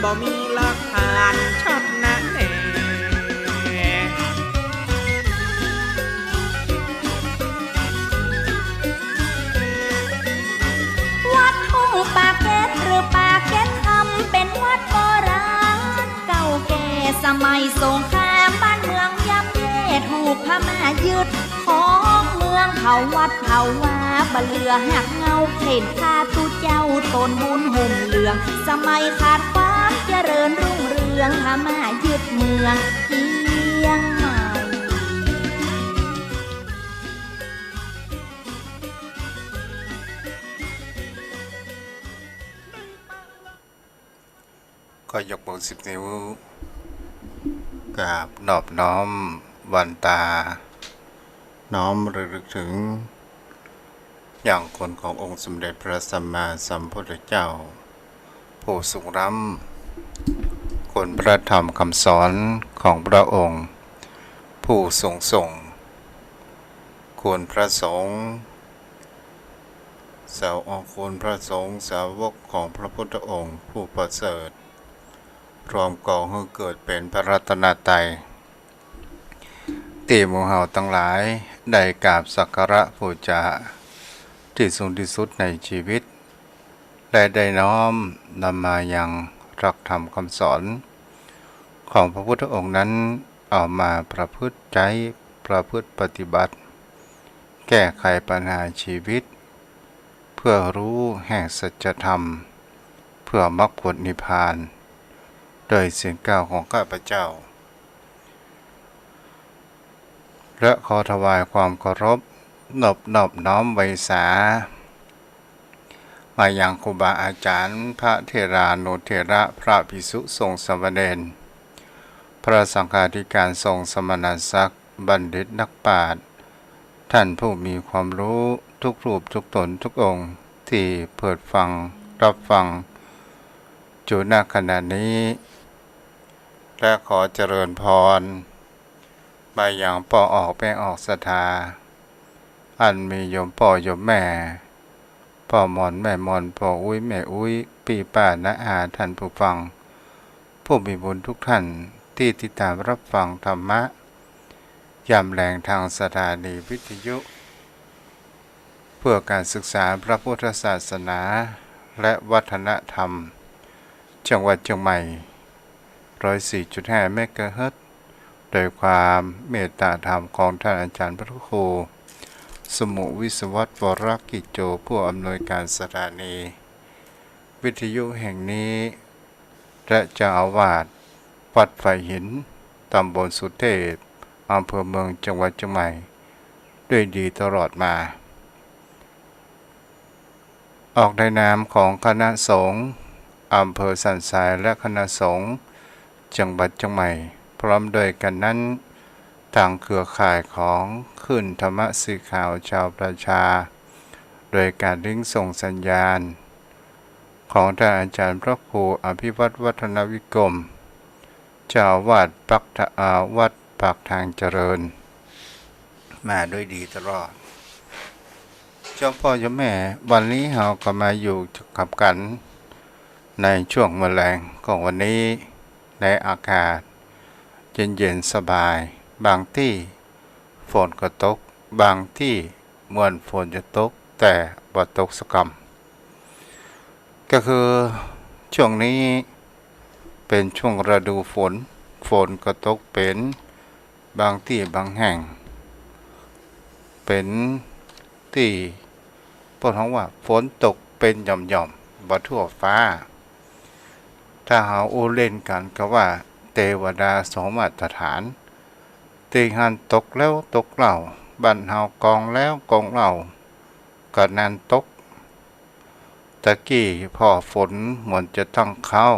บ่มีหลักฐานชัดแน่แน่วัดทุ่งปากเกร็ดหรือปากเกร็ดคำเป็นวัดโบราณเก่าแก่สมัยสงครามบ้านเมืองย่ำแย่ถูกพม่ายึดของเมืองเผาวัดเผาวาบะเหลือหักเงาเห็นข้าตุเจ้าตนบุญห่มเหลืองสมัยขาดความเจริญรุ่งเรืองพม่ายึดเมืองเชียงใหม่ก็ยกมือ10 นิ้วกราบนอบน้อมวันตาน้อมระลึกถึงอย่างคนขององค์สมเด็จพระสัมมาสัมพุทธเจ้าผู้ทรงล้ำคุณพระธรรมคำสอนของพระองค์ผู้ทรงส่งคุณพระสงฆ์คุณพระสงฆ์สาวกของพระพุทธองค์ผู้ประเสริฐรวมก่อให้เกิดเป็นพระรัตนตรัยที่หมู่เฮาทั้งหลายได้กราบสักการะบูชาที่สูงที่สุดในชีวิตและได้น้อมนำมายังหลักธรรมคำสอนของพระพุทธองค์นั้นเอามาประพฤติใช้ประพฤติปฏิบัติแก้ไขปัญหาชีวิตเพื่อรู้แห่งสัจธรรมเพื่อมรรคผลนิพพานโดยเสียงกล่าวของข้าพเจ้าและขอถวายความเคารพนอบน้อมไว้สามายังครูบาอาจารย์พระเถรานุเถระพระภิกษุสงฆ์สามเณรพระสังฆาธิการสงฆ์สมณศักดิ์บัณฑิตนักปราชญ์ท่านผู้มีความรู้ทุกรูปทุกตนทุกองค์ที่เปิดฟังรับฟังอยู่ณขณะนี้และขอเจริญพรมาอย่างป่อออกแม่ออกศรัทธาอันมีโยมป่อโยมแม่ป่อมอนแม่มอนป่ออุ้ยแม่อุ้ยปีป้าน้าอาท่านผู้ฟังผู้มีบุญทุกท่านที่ติดตามรับฟังธรรมะยามแรงทางสถานีวิทยุเพื่อการศึกษาพระพุทธศาสนาและวัฒนธรรมจังหวัดเชียงใหม่104.5 เมกะเฮิรตซ์โดยความเมตตาธรรมของท่านอาจารย์พระครูสมุวิศวัตวรกิจโจผู้อำนวยการสถานีวิทยุแห่งนี้และเจ้าอาวาสวัดไฟหินตำบลสุเทพอำเภอเมืองจังหวัดเชียงใหม่ด้วยดีตลอดมาออกในนามของคณะสงฆ์อำเภอสันทรายและคณะสงฆ์จังหวัดเชียงใหม่พร้อมด้วยกันนั้นทางเครือข่ายของขึ้นธรรมสื่อข่าวชาวประชาโดยการลิงก์ส่งสัญญาณของท่านอาจารย์พระครูอภิวัตวัฒนวิกรมเจ้าอาวาสวัดปากทางเจริญมาด้วยดีตลอดเจ้าพ่อเจ้าแม่วันนี้เราก็มาอยู่กับกันในช่วงแมลงของวันนี้ในอากาศเย็นๆสบายบางที่ฝนก็ตกบางที่เหมือนฝนจะตกแต่บ่ตกสักคำก็คือช่วงนี้เป็นช่วงฤดูฝนก็ตกเป็นบางที่บางแห่งเป็นที่พูดถึงว่าฝนตกเป็นหย่อมๆบ่ทั่วฟ้าถ้าหาอู้เล่นกันก็ว่าเทวดาสองมาตรฐานตีหันตกแล้วตกเล่าบ้านเฮากองแล้วกองเล่าก็นันตกตะกี้พอฝนเหมือนจะต้องเข้า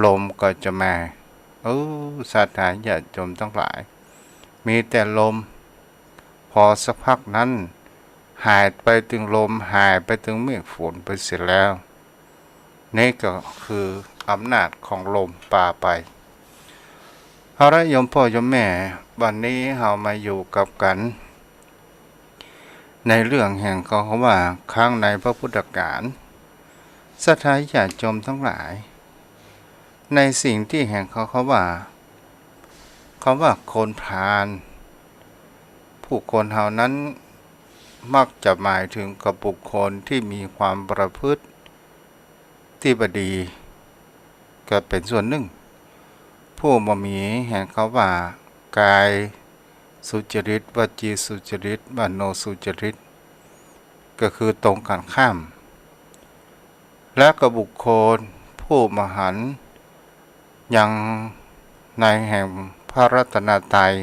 ลมก็จะมาสถานญาติโยมทั้งหลายมีแต่ลมพอสักพักนั้นหายไปถึงลมหายไปถึงเมฆฝนไปเสร็จแล้วนี่ก็คืออำนาจของลมป่าไปเอาละโยมพ่อโยมแม่วันนี้เรามาอยู่กับกันในเรื่องแห่งเขาว่าครั้งในพระพุทธกาลสถานญาติโยมทั้งหลาย ในสิ่งที่แห่งเขาว่าคนพาลผู้คนเหล่านั้นมักจะหมายถึงกับบุคคลที่มีความประพฤติที่บดีก็เป็นส่วนหนึ่งผู้บ่มีแห่งเขาว่ากายสุจริตวจีสุจริตมโนสุจริตก็คือตรงกันข้ามและก็บุคคลผู้มหันต์ยังในแห่งพระรัตนตรัย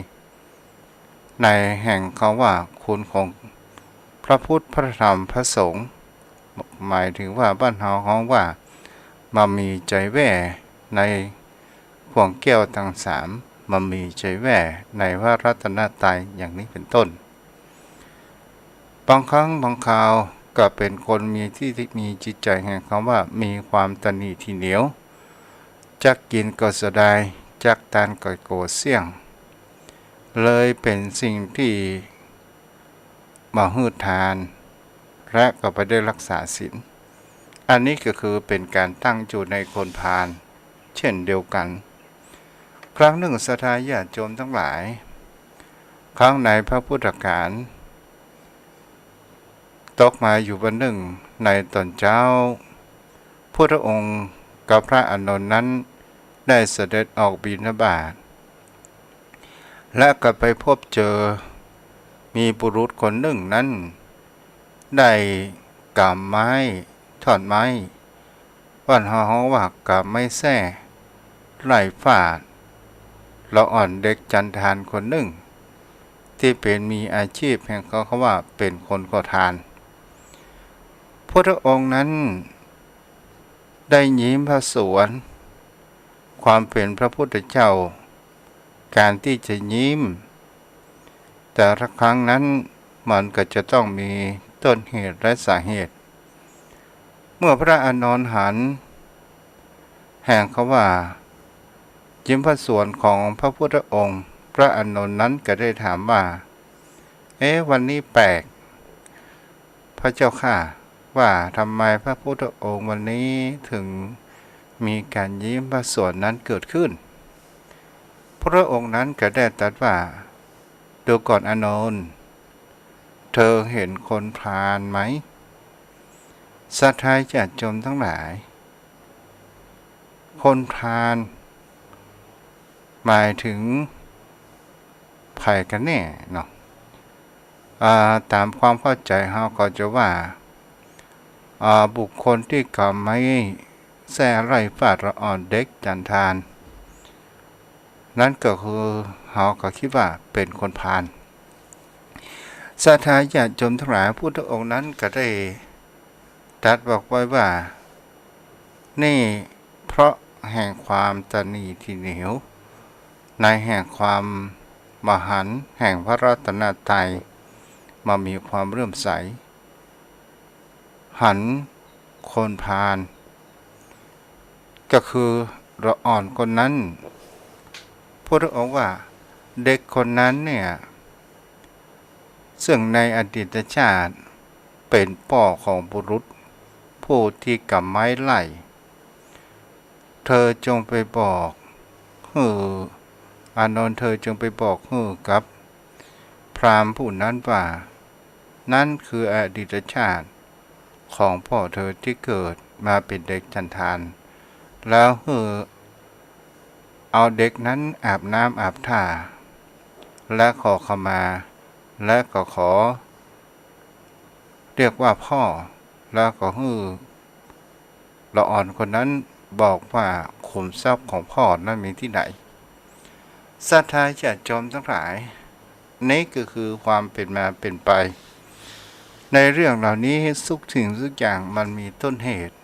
ในแห่งเขาว่าคุณของพระพุทธพระธรรมพระสงฆ์หมายถึงว่าบ้านเฮาของว่ามามีใจแว่ในห่วงแก้วทั้งสามมามีใจแว่ในพระรัตนตรัยอย่างนี้เป็นต้นบางครั้งบางคราวก็เป็นคนมีที่มีจิตใจแห่งคำว่ามีความตนีทีเหนียวจักกินก็เสียดายจักทานก็โกรธเสี่ยงเลยเป็นสิ่งที่มาหืดทานและก็ไปได้รักษาศีลอันนี้ก็คือเป็นการตั้งอยู่ในคนพาลเช่นเดียวกันครั้งหนึ่งศรัทธาญาติโยมทั้งหลายครั้งในพระพุทธกาลตกมาอยู่วันหนึ่งในตอนเช้าพุทธองค์กับพระอานนท์นั้นได้เสด็จออกบิณฑบาตและก็ไปพบเจอมีบุรุษคนหนึ่งนั้นได้กำไม้ถอนไม้วันหอว่ากำไม่แส่ไล่ฟาดละอ่อนเด็กจันทานคนหนึ่งที่เป็นมีอาชีพแห่งเขาว่าเป็นคนขอทานพระองค์นั้นได้ยิ้มพระสวนความเป็นพระพุทธเจ้าการที่จะยิ้มแต่ละครั้งนั้นมันก็จะต้องมีต้นเหตุและสาเหตุเมื่อพระอานนท์หันแห่งเขาว่ายิ้มพระสวนของพระพุทธองค์พระอานนท์นั้นก็ได้ถามว่าวันนี้แปลกพระเจ้าค่ะว่าทำไมพระพุทธองค์วันนี้ถึงมีการยิ้มพระสวนนั้นเกิดขึ้นพระองค์นั้นก็ได้ตรัสว่าดูก่อนอานนท์เธอเห็นคนพาลไหมศรัทธาญาติโยมทั้งหลายคนพาลหมายถึงไผ่กันแน่เนาะตามความเข้าใจเราก็จะว่าบุคคลที่กำไม้แส่ไล่ฟาดละอ่อนเด็กจันทานนั่นก็คือเราก็คิดว่าเป็นคนพาลศรัทธาญาติโยมทั้งหลายพุทธองค์นั้นก็ได้ตรัสบอกไว้ว่านี่เพราะแห่งความตนีทีเหนียวในแห่งความมหันต์แห่งพระรัตนตรัยมามีความเลื่อมใสหันคนพาลก็คือละอ่อนคนนั้นพระองค์ว่าเด็กคนนั้นเนี่ยซึ่งในอดีตชาติเป็นพ่อของบุรุษผู้ที่กำไม้ไล่เธอจงไปบอกอานนท์เธอจงไปบอกกับพราหมณ์ผู้นั้นว่านั่นคืออดีตชาติของพ่อเธอที่เกิดมาเป็นเด็กจันทานแล้วเอาเด็กนั้นอาบน้ำอาบท่าและขอขมาและก็ขอเรียกว่าพ่อแล้วก็ละอ่อนคนนั้นบอกว่าขุมทรัพย์ของพ่อนั้นมีที่ไหนศรัทธาญาติโยมทั้งหลายนี่ก็คือความเป็นมาเป็นไปในเรื่องเหล่านี้ทุกสิ่งทุกอย่างมันมีต้นเหตุ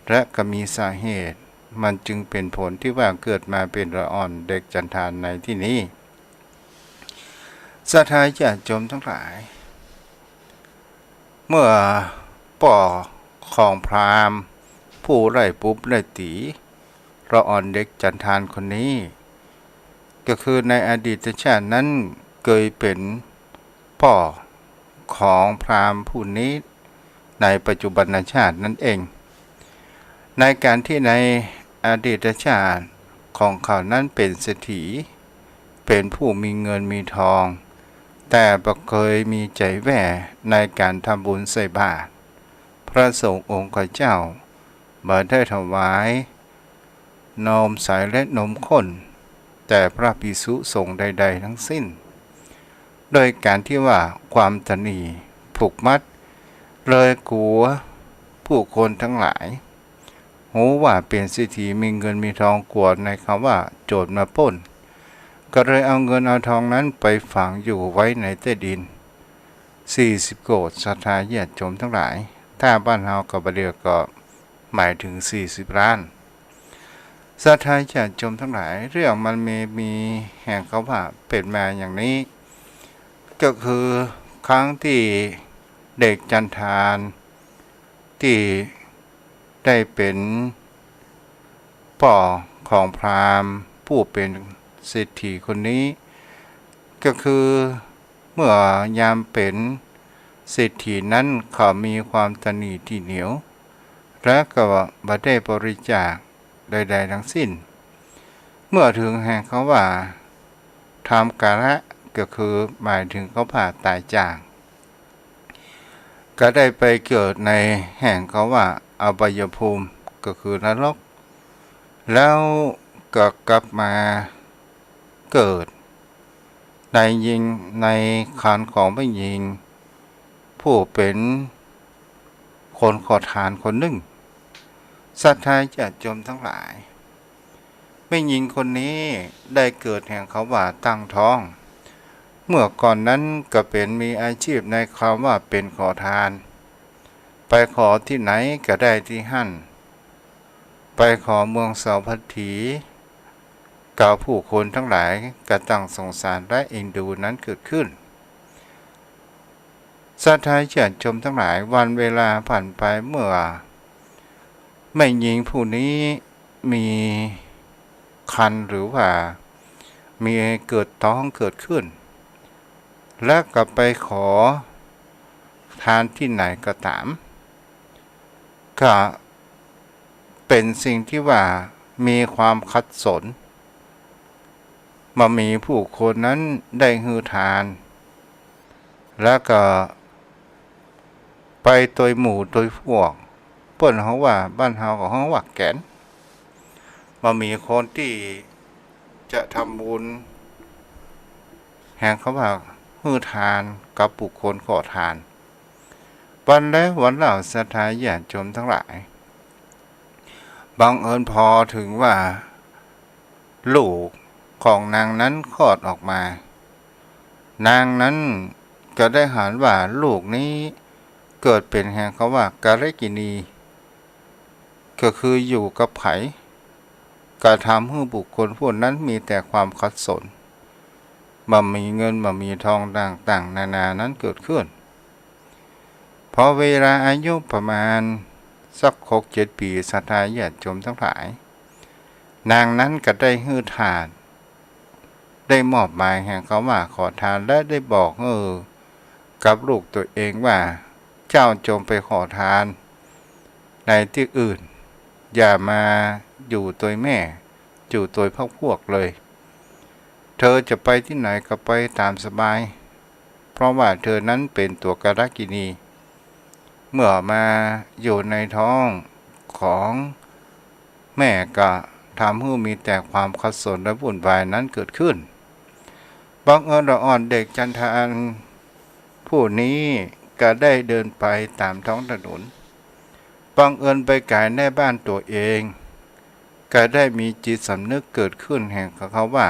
และก็มีสาเหตุมันจึงเป็นผลที่ว่าเกิดมาเป็นละอ่อนเด็กจันทานในที่นี้ศรัทธาญาติโยมทั้งหลายเมื่อป่อของพราหมณ์ผู้ไล่ปุ๊บไล่ตีละอ่อนเด็กจันทานคนนี้ก็คือในอดีตชาตินั้นเคยเป็นพ่อของพราหมณ์ผู้นี้ในปัจจุบันชาตินั่นเองในการที่ใน อดีตชาติของเขานั้นเป็นเศรษฐีเป็นผู้มีเงินมีทอง แต่บ่เคยมีใจแหว่ในการทำบุญใส่บาตรพระสงฆ์องค์เจ้าบ่ได้ถวายนมใสและนมข้นแต่พระภิกษุสงฆ์ใดๆทั้งสิ้นโดยการที่ว่าความตนีผูกมัดเลยกลัวผู้คนทั้งหลายหูว่าเป็นเศรษฐีมีเงินมีทองกวดในคำว่าโจรมาปล้นก็เลยเอาเงินเอาทองนั้นไปฝังอยู่ไว้ในใต้ดิน40โกฏศรัทธาญาติโยมทั้งหลายถ้าบ้านเฮากับเดียวก็หมายถึง40ล้านศรัทธาญาติโยมทั้งหลายเรื่องมันมีแห่งเขาว่าเป็นมาอย่างนี้ก็คือครั้งที่เด็กจันทานที่ได้เป็นป่อของพราหมณ์ผู้เป็นเศรษฐีคนนี้ก็คือเมื่อยามเป็นเศรษฐีนั้นเขามีความตนีที่เหนียวและก็บ่ได้บริจาคใดๆทั้งสิ้นเมื่อถึงแห่งเขาว่าทำกาละก็คือหมายถึงเขาผ่าตายจากก็ได้ไปเกิดในแห่งเขาว่าอบายภูมิก็คือนรกแล้วก็กลับมาเกิดในขันของพระหญิงผู้เป็นคนขอทานคนหนึ่งศรัทธาญาติโยมทั้งหลายแม่หญิงคนนี้ได้เกิดแห่งเขาว่าตั้งท้องเมื่อก่อนนั้นก็เป็นมีอาชีพในคำว่าเป็นขอทานไปขอที่ไหนก็ได้ที่หั่นไปขอเมืองสาวัตถีกับผู้คนทั้งหลายก็ตั้งสงสารและเอ็นดูนั้นเกิดขึ้นศรัทธาญาติโยมทั้งหลายวันเวลาผ่านไปเมื่อแม่หญิงผู้นี้มีคันหรือว่ามีเกิดท้องเกิดขึ้นและก็ไปขอทานที่ไหนก็ตามก็เป็นสิ่งที่ว่ามีความขัดสนมามีผู้คนนั้นได้ฮือทานแล้วก็ไปโดยหมู่โดยพวกเปิ้นเขาว่าบ้านเฮาของเขาว่าแกนมามีคนที่จะทำบุญแห่งเขาว่าฮือทานกับบุคคลขอทานวันแล้ววันเล่าศรัทธาญาติโยมทั้งหลายบังเอิญพอถึงว่าลูกของนางนั้นคลอดออกมานางนั้นก็ได้หานว่าลูกนี้เกิดเป็นแห่งเขาว่ากาลกินีก็คืออยู่กับไผก็ทำให้บุคคลผู้นั้นมีแต่ความขัดสนบ่มีเงินบ่มีทองต่างๆนานานั้นเกิดขึ้นพอเวลาอายุประมาณสัก6-7 ปีศรัทธาญาติโยมทั้งหลายนางนั้นก็ได้ฮือทานได้มอบหมายแห่งเขาว่าขอทานและได้บอกกับลูกตัวเองว่าเจ้าจงไปขอทานในที่อื่นอย่ามาอยู่ตัวแม่อยู่ตัวพวกเลยเธอจะไปที่ไหนก็ไปตามสบายเพราะว่าเธอนั้นเป็นตัวกาลกินีเมื่อมาอยู่ในท้องของแม่ก็ทำให้มีแต่ความขัดสนและวุ่นวายนั้นเกิดขึ้นบังเอิญอ่อนเด็กจันทานผู้นี้ก็ได้เดินไปตามท้องถนนบังเอิญไปไกลในบ้านตัวเองก็ได้มีจิตสำนึกเกิดขึ้นแห่งเขาว่า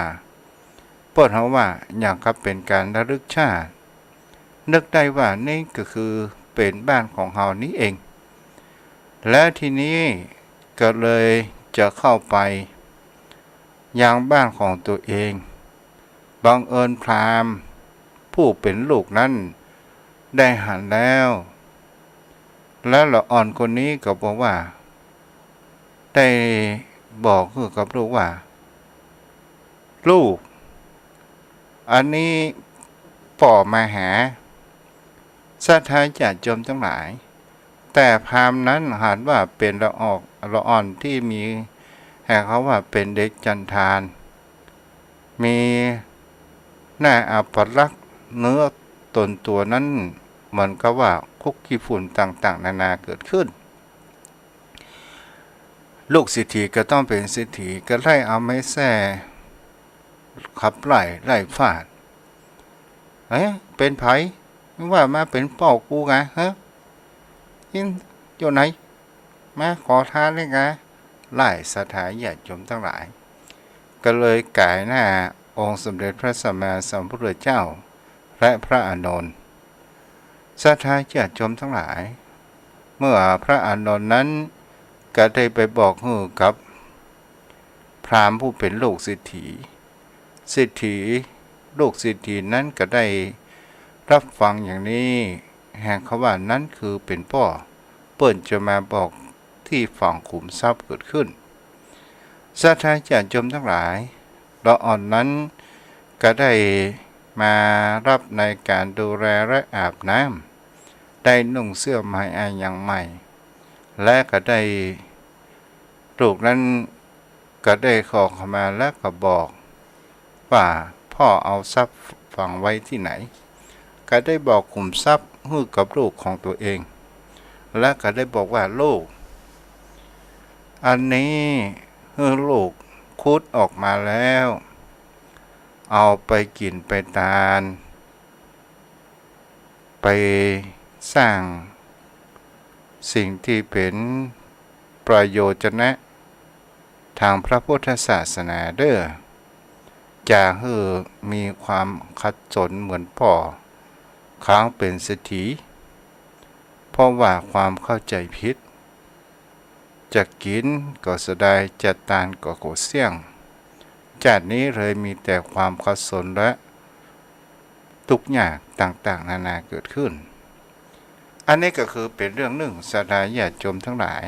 เปิดเขาว่าอยากกับเป็นการระลึกชาตินึกได้ว่านี่ก็คือเป็นบ้านของเรานี้เองและทีนี้ก็เลยจะเข้าไปยังบ้านของตัวเองบังเอิญพราหมณ์ผู้เป็นลูกนั้นได้หันแล้วและละอ่อนคนนี้ก็บอกว่าได้บอกกับลูกว่าลูกอันนี้ป่อมาหาศรัทธาญาติโยมทั้งหลายแต่พราหมณ์นั้นหันว่าเป็นละอ่อนที่มี แห่เขาว่าเป็นเด็กจันทานมีหน้าอัปลักษณ์เนื้อตนตัวนั้นเหมือนกับว่าคุกกี้ฝุ่นต่างๆนานาเกิดขึ้นลูกเศรษฐีก็ต้องเป็นเศรษฐีก็ไล่เอาไม้แส้ขับไล่ฟาดเป็นไผว่ามาเป็นเป้ากูไงฮะยินอยู่ไหนมาขอทานเลยไงไล่สถานญาติโยมทั้งหลายก็เลยกายหน้าองค์สมเด็จพระสัมมาสัมพุทธเจ้าและพระอานนท์สถานญาติโยมทั้งหลายเมื่อพระอานนท์นั้นก็ได้ไปบอกกับพราหมณ์ผู้เป็นลูกเศรษฐีลูกเศรษฐีนั้นก็ได้รับฟังอย่างนี้แห่งเขาว่านั้นคือเป็นพ่อเปิ้นจะมาบอกที่ฝั่งขุมทรัพย์เกิดขึ้นสถานญาติโยมทั้งหลายละอ่อนนั้นก็ได้มารับในการดูแลและอาบน้ำได้นุ่งเสื้อใหม่อย่างใหม่และก็ได้ลูกนั้นก็ได้ขอเข้ามาและก็บอกว่าพ่อเอาทรัพย์ฝังไว้ที่ไหนก็ได้บอกขุมทรัพย์ให้กับลูกของตัวเองและก็ได้บอกว่าลูกอันนี้ให้ลูกคุดออกมาแล้วเอาไปกินไปทานไปสร้างสิ่งที่เป็นประโยชน์นะทางพระพุทธศาสนาเด้อจะให้มีความขัดสนเหมือนพ่อค้างเป็นเศรษฐีเพราะว่าความเข้าใจผิดจะกินก็เสียดายจะทานก็โกรธเสี่ยงจากนี้เลยมีแต่ความขัดสนและทุกข์ยากต่างๆนานาเกิดขึ้นอันนี้ก็คือเป็นเรื่องหนึ่งสถานญาติโยมทั้งหลาย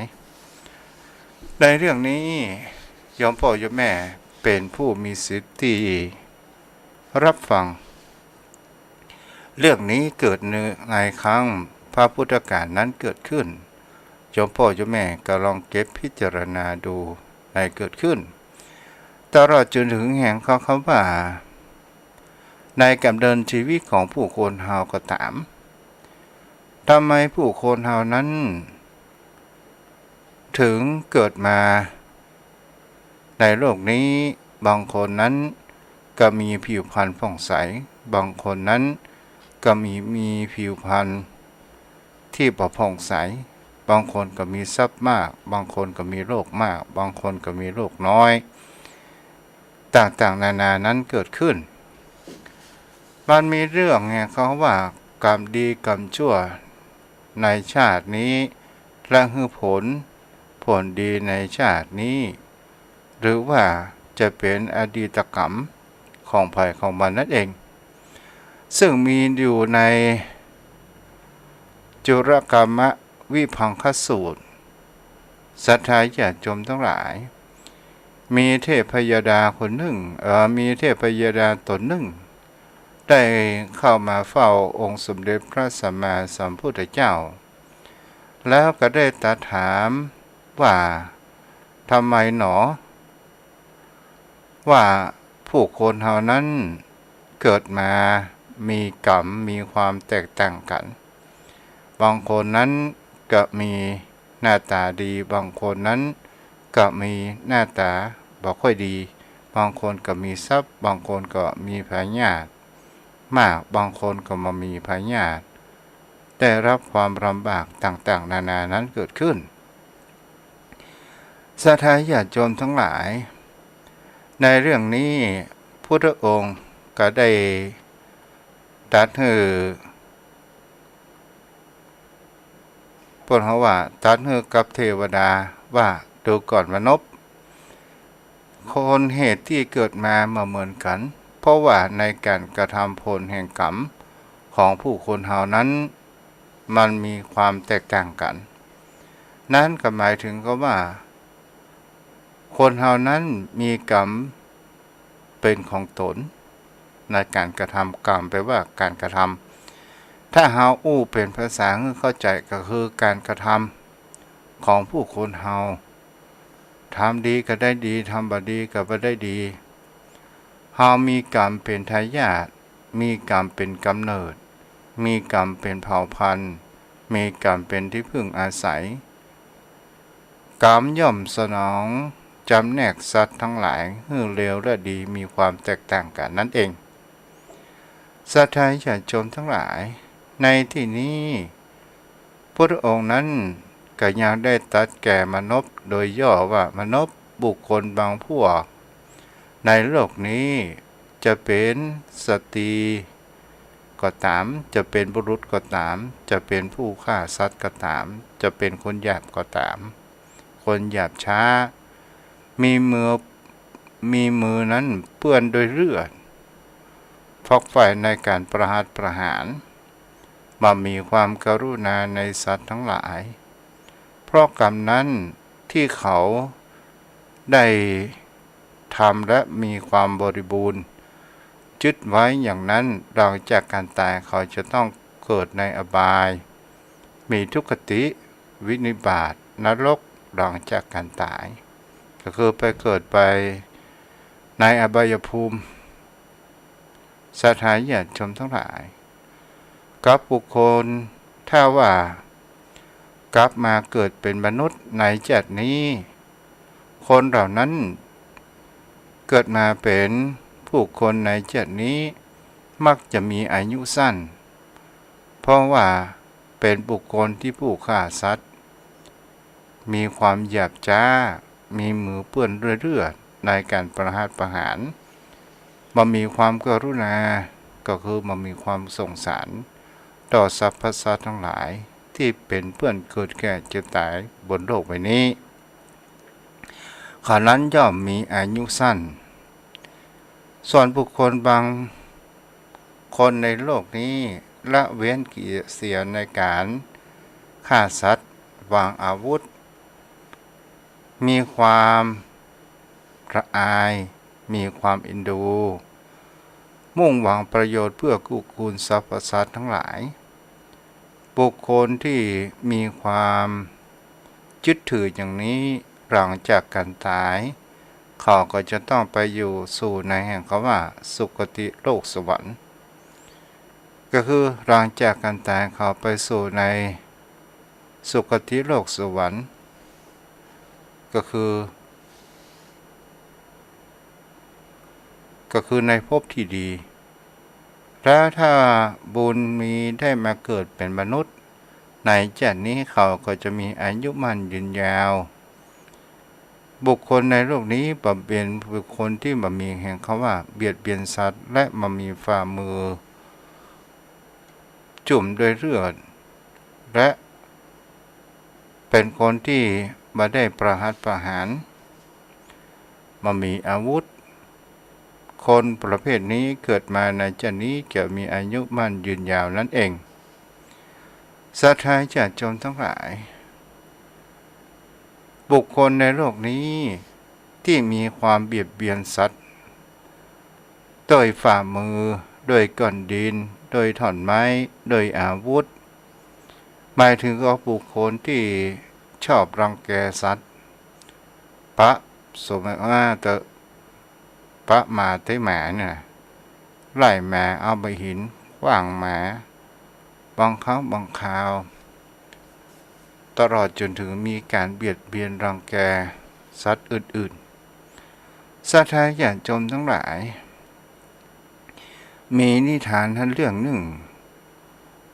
ในเรื่องนี้โยมพ่อโยมแม่เป็นผู้มีสิทธิ์ที่รับฟังเรื่องนี้เกิดในครั้งพระพุทธกาลนั้นเกิดขึ้นโยมพ่อโยมแม่ก็ลองเก็บพิจารณาดูในเกิดขึ้นตลอดจนถึงแห่งเขาว่าในการเดินชีวิตของผู้คนเฮาก็ตามทำไมผู้คนเฮานั้นถึงเกิดมาในโลกนี้บางคนนั้นก็มีผิวพรรณผ่องใสบางคนนั้นก็มีผิวพรรณที่บ่ผ่องใสบางคนก็มีทรัพย์มากบางคนก็มีโรคมากบางคนก็มีโรคน้อยต่างๆนานานั้นเกิดขึ้นมันมีเรื่องไงเขาว่ากรรมดีกรรมชั่วในชาตินี้และคือผลดีในชาตินี้หรือว่าจะเป็นอดีตกรรมของภัยของมันนั่นเองซึ่งมีอยู่ในจุรกรรมวิภังคสูตรสัทธาญาติโยมทั้งหลายมีเทพยดาคนหนึ่งมีเทพยดาตนหนึ่งได้เข้ามาเฝ้าองค์สมเด็จพระสัมมาสัมพุทธเจ้าแล้วก็ได้ตรัสถามว่าทำไมหนอว่าผู้คนเฮานั้นเกิดมามีกรรมมีความแตกต่างกันบางคนนั้นก็มีหน้าตาดีบางคนนั้นก็มีหน้าตาบ่ค่อยดีบางคนก็มีทรัพย์บางคนก็มีพญาติมากบางคนก็มามีพญาติได้รับความลำบากต่างๆนานานั้นเกิดขึ้นศรัทธาญาติโยมทั้งหลายในเรื่องนี้พุทธองค์ก็ได้ตรัสให้พวกเขาว่าตรัสให้กับเทวดาว่าดูก่อนมนุษย์คนเหตุที่เกิดมาเหมือนกันเพราะว่าในการกระทำผลแห่งกรรมของผู้คนเหล่านั้นมันมีความแตกต่างกันนั่นก็หมายถึงก็ว่าคนเหล่านั้นมีกรรมเป็นของตนในการกระทำกรรมแปลว่าการกระทำถ้าเฮาเป็นภาษาเข้าใจก็คือการกระทำของผู้คนเฮา ทำดีก็ได้ดีทำบ่ดีก็บ่ได้ดีเฮามีกรรมเป็นทายาทมีกรรมเป็นกำเนิดมีกรรมเป็นเผ่าพันธุ์มีกรรมเป็นที่พึ่งอาศัยกรรมย่อมสนองจำแนกสัตว์ทั้งหลายให้เลวและดีมีความแตกต่างกันนั่นเองสัตว์ไทยญาติโยมทั้งหลายในที่นี้พระองค์นั้นก็ยังได้ตรัสแก่มนุษย์โดยย่อว่ามนุษย์บุคคลบางพวกในโลกนี้จะเป็นสตรีก็ตามจะเป็นบุรุษก็ตามจะเป็นผู้ฆ่าสัตว์ก็ตามจะเป็นคนหยาบก็ตามคนหยาบช้ามีมือนั้นเปื้อนด้วยเลือดฟอกไฟในการประหารมามีความกรุณาในสัตว์ทั้งหลายเพราะกรรมนั้นที่เขาได้ทำและมีความบริบูรณ์ยึดไว้อย่างนั้นหลังจากการตายเขาจะต้องเกิดในอบายมีทุกขติวินิบาตนรกหลังจากการตายก็คือไปเกิดไปในอบายภูมิสถานญาติโยมทั้งหลายกับบุคคลถ้าว่ากลับมาเกิดเป็นมนุษย์ในชาตินี้คนเหล่านั้นเกิดมาเป็นผู้คนในชาตินี้มักจะมีอายุสั้นเพราะว่าเป็นบุคคลที่ผู้ฆ่าสัตว์มีความหยาบช้ามีมือเปื้อนเลือดในการประหารมันมีความกรุณาก็คือมันมีความสงสารต่อสรรพสัตว์ทั้งหลายที่เป็นเพื่อนเกิดแก่เจ็บตายบนโลกใบนี้เขานั้นย่อมมีอายุสั้นส่วนบุคคลบางคนในโลกนี้ละเว้นกิเลสเสียในการฆ่าสัตว์วางอาวุธมีความละอายมีความเอ็นดูมุ่งหวังประโยชน์เพื่อกู้คูณสรรพสัตว์ทั้งหลายบุคคลที่มีความยึดถืออย่างนี้หลังจากการตายเขาก็จะต้องไปอยู่สู่ในแห่งคำว่าสุคติโลกสวรรค์ก็คือหลังจากการตายเขาไปสู่ในสุคติโลกสวรรค์ก็คือในภพที่ดีแล้วถ้าบุญมีได้มาเกิดเป็นมนุษย์ในชาตินี้เขาก็จะมีอายุมั่นยืนยาวบุคคลในโลกนี้บำเพ็ญบุคคลที่มีแห่งคำว่าเบียดเบียนสัตว์และมีฝ่ามือจุ่มด้วยเลือดและเป็นคนที่มาได้ประหารมีอาวุธคนประเภทนี้เกิดมาในชาตินี้จะมีอายุมั่นยืนยาวนั่นเองสัตว์ญาติโยมทั้งหลายบุคคลในโลกนี้ที่มีความเบียดเบียนสัตว์โดยฝ่ามือโดยก้อนดินโดยท่อนไม้โดยอาวุธหมายถึงก็บุคคลที่ชอบรังแกสัตว์สมมติว่าหมาเตะหมาเนี่ยไล่หมาเอาใบหินขว้างหมาบางครั้งบางคราวตลอดจนถึงมีการเบียดเบียนรังแกสัตว์อื่นๆสัตว์ญาติโยมทั้งหลายมีนิทานท่านเรื่องหนึ่ง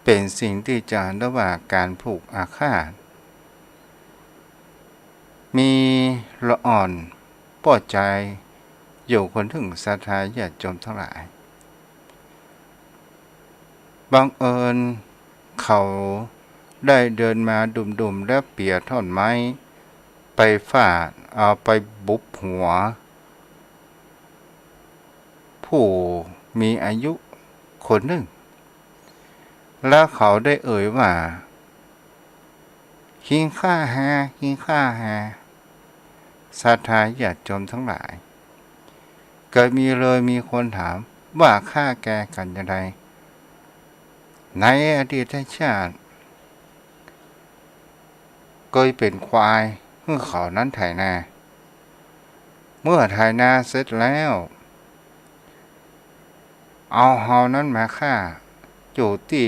เป็นสิ่งที่จารึกว่าการผูกอาฆาตมีละอ่อนป้อใจอยู่คนถึงสัตว์ญาติโยมทั้งหลายบังเอิญเขาได้เดินมาดุมๆและเปียท่อนไม้ไปฟาดเอาไปบุบหัวผู้มีอายุคนหนึ่งแล้วเขาได้เอ่ยว่าหิงข้าแฮสัตว์ญาติโยมทั้งหลายเกิดมีคนถามว่าฆ่าแกกันอย่างไรในอดีตชาติเคยเป็นควายเมื่อเขานั้นไถนา เมื่อไถนาเสร็จแล้วเอาเฮานั้นมาฆ่าอยู่ที่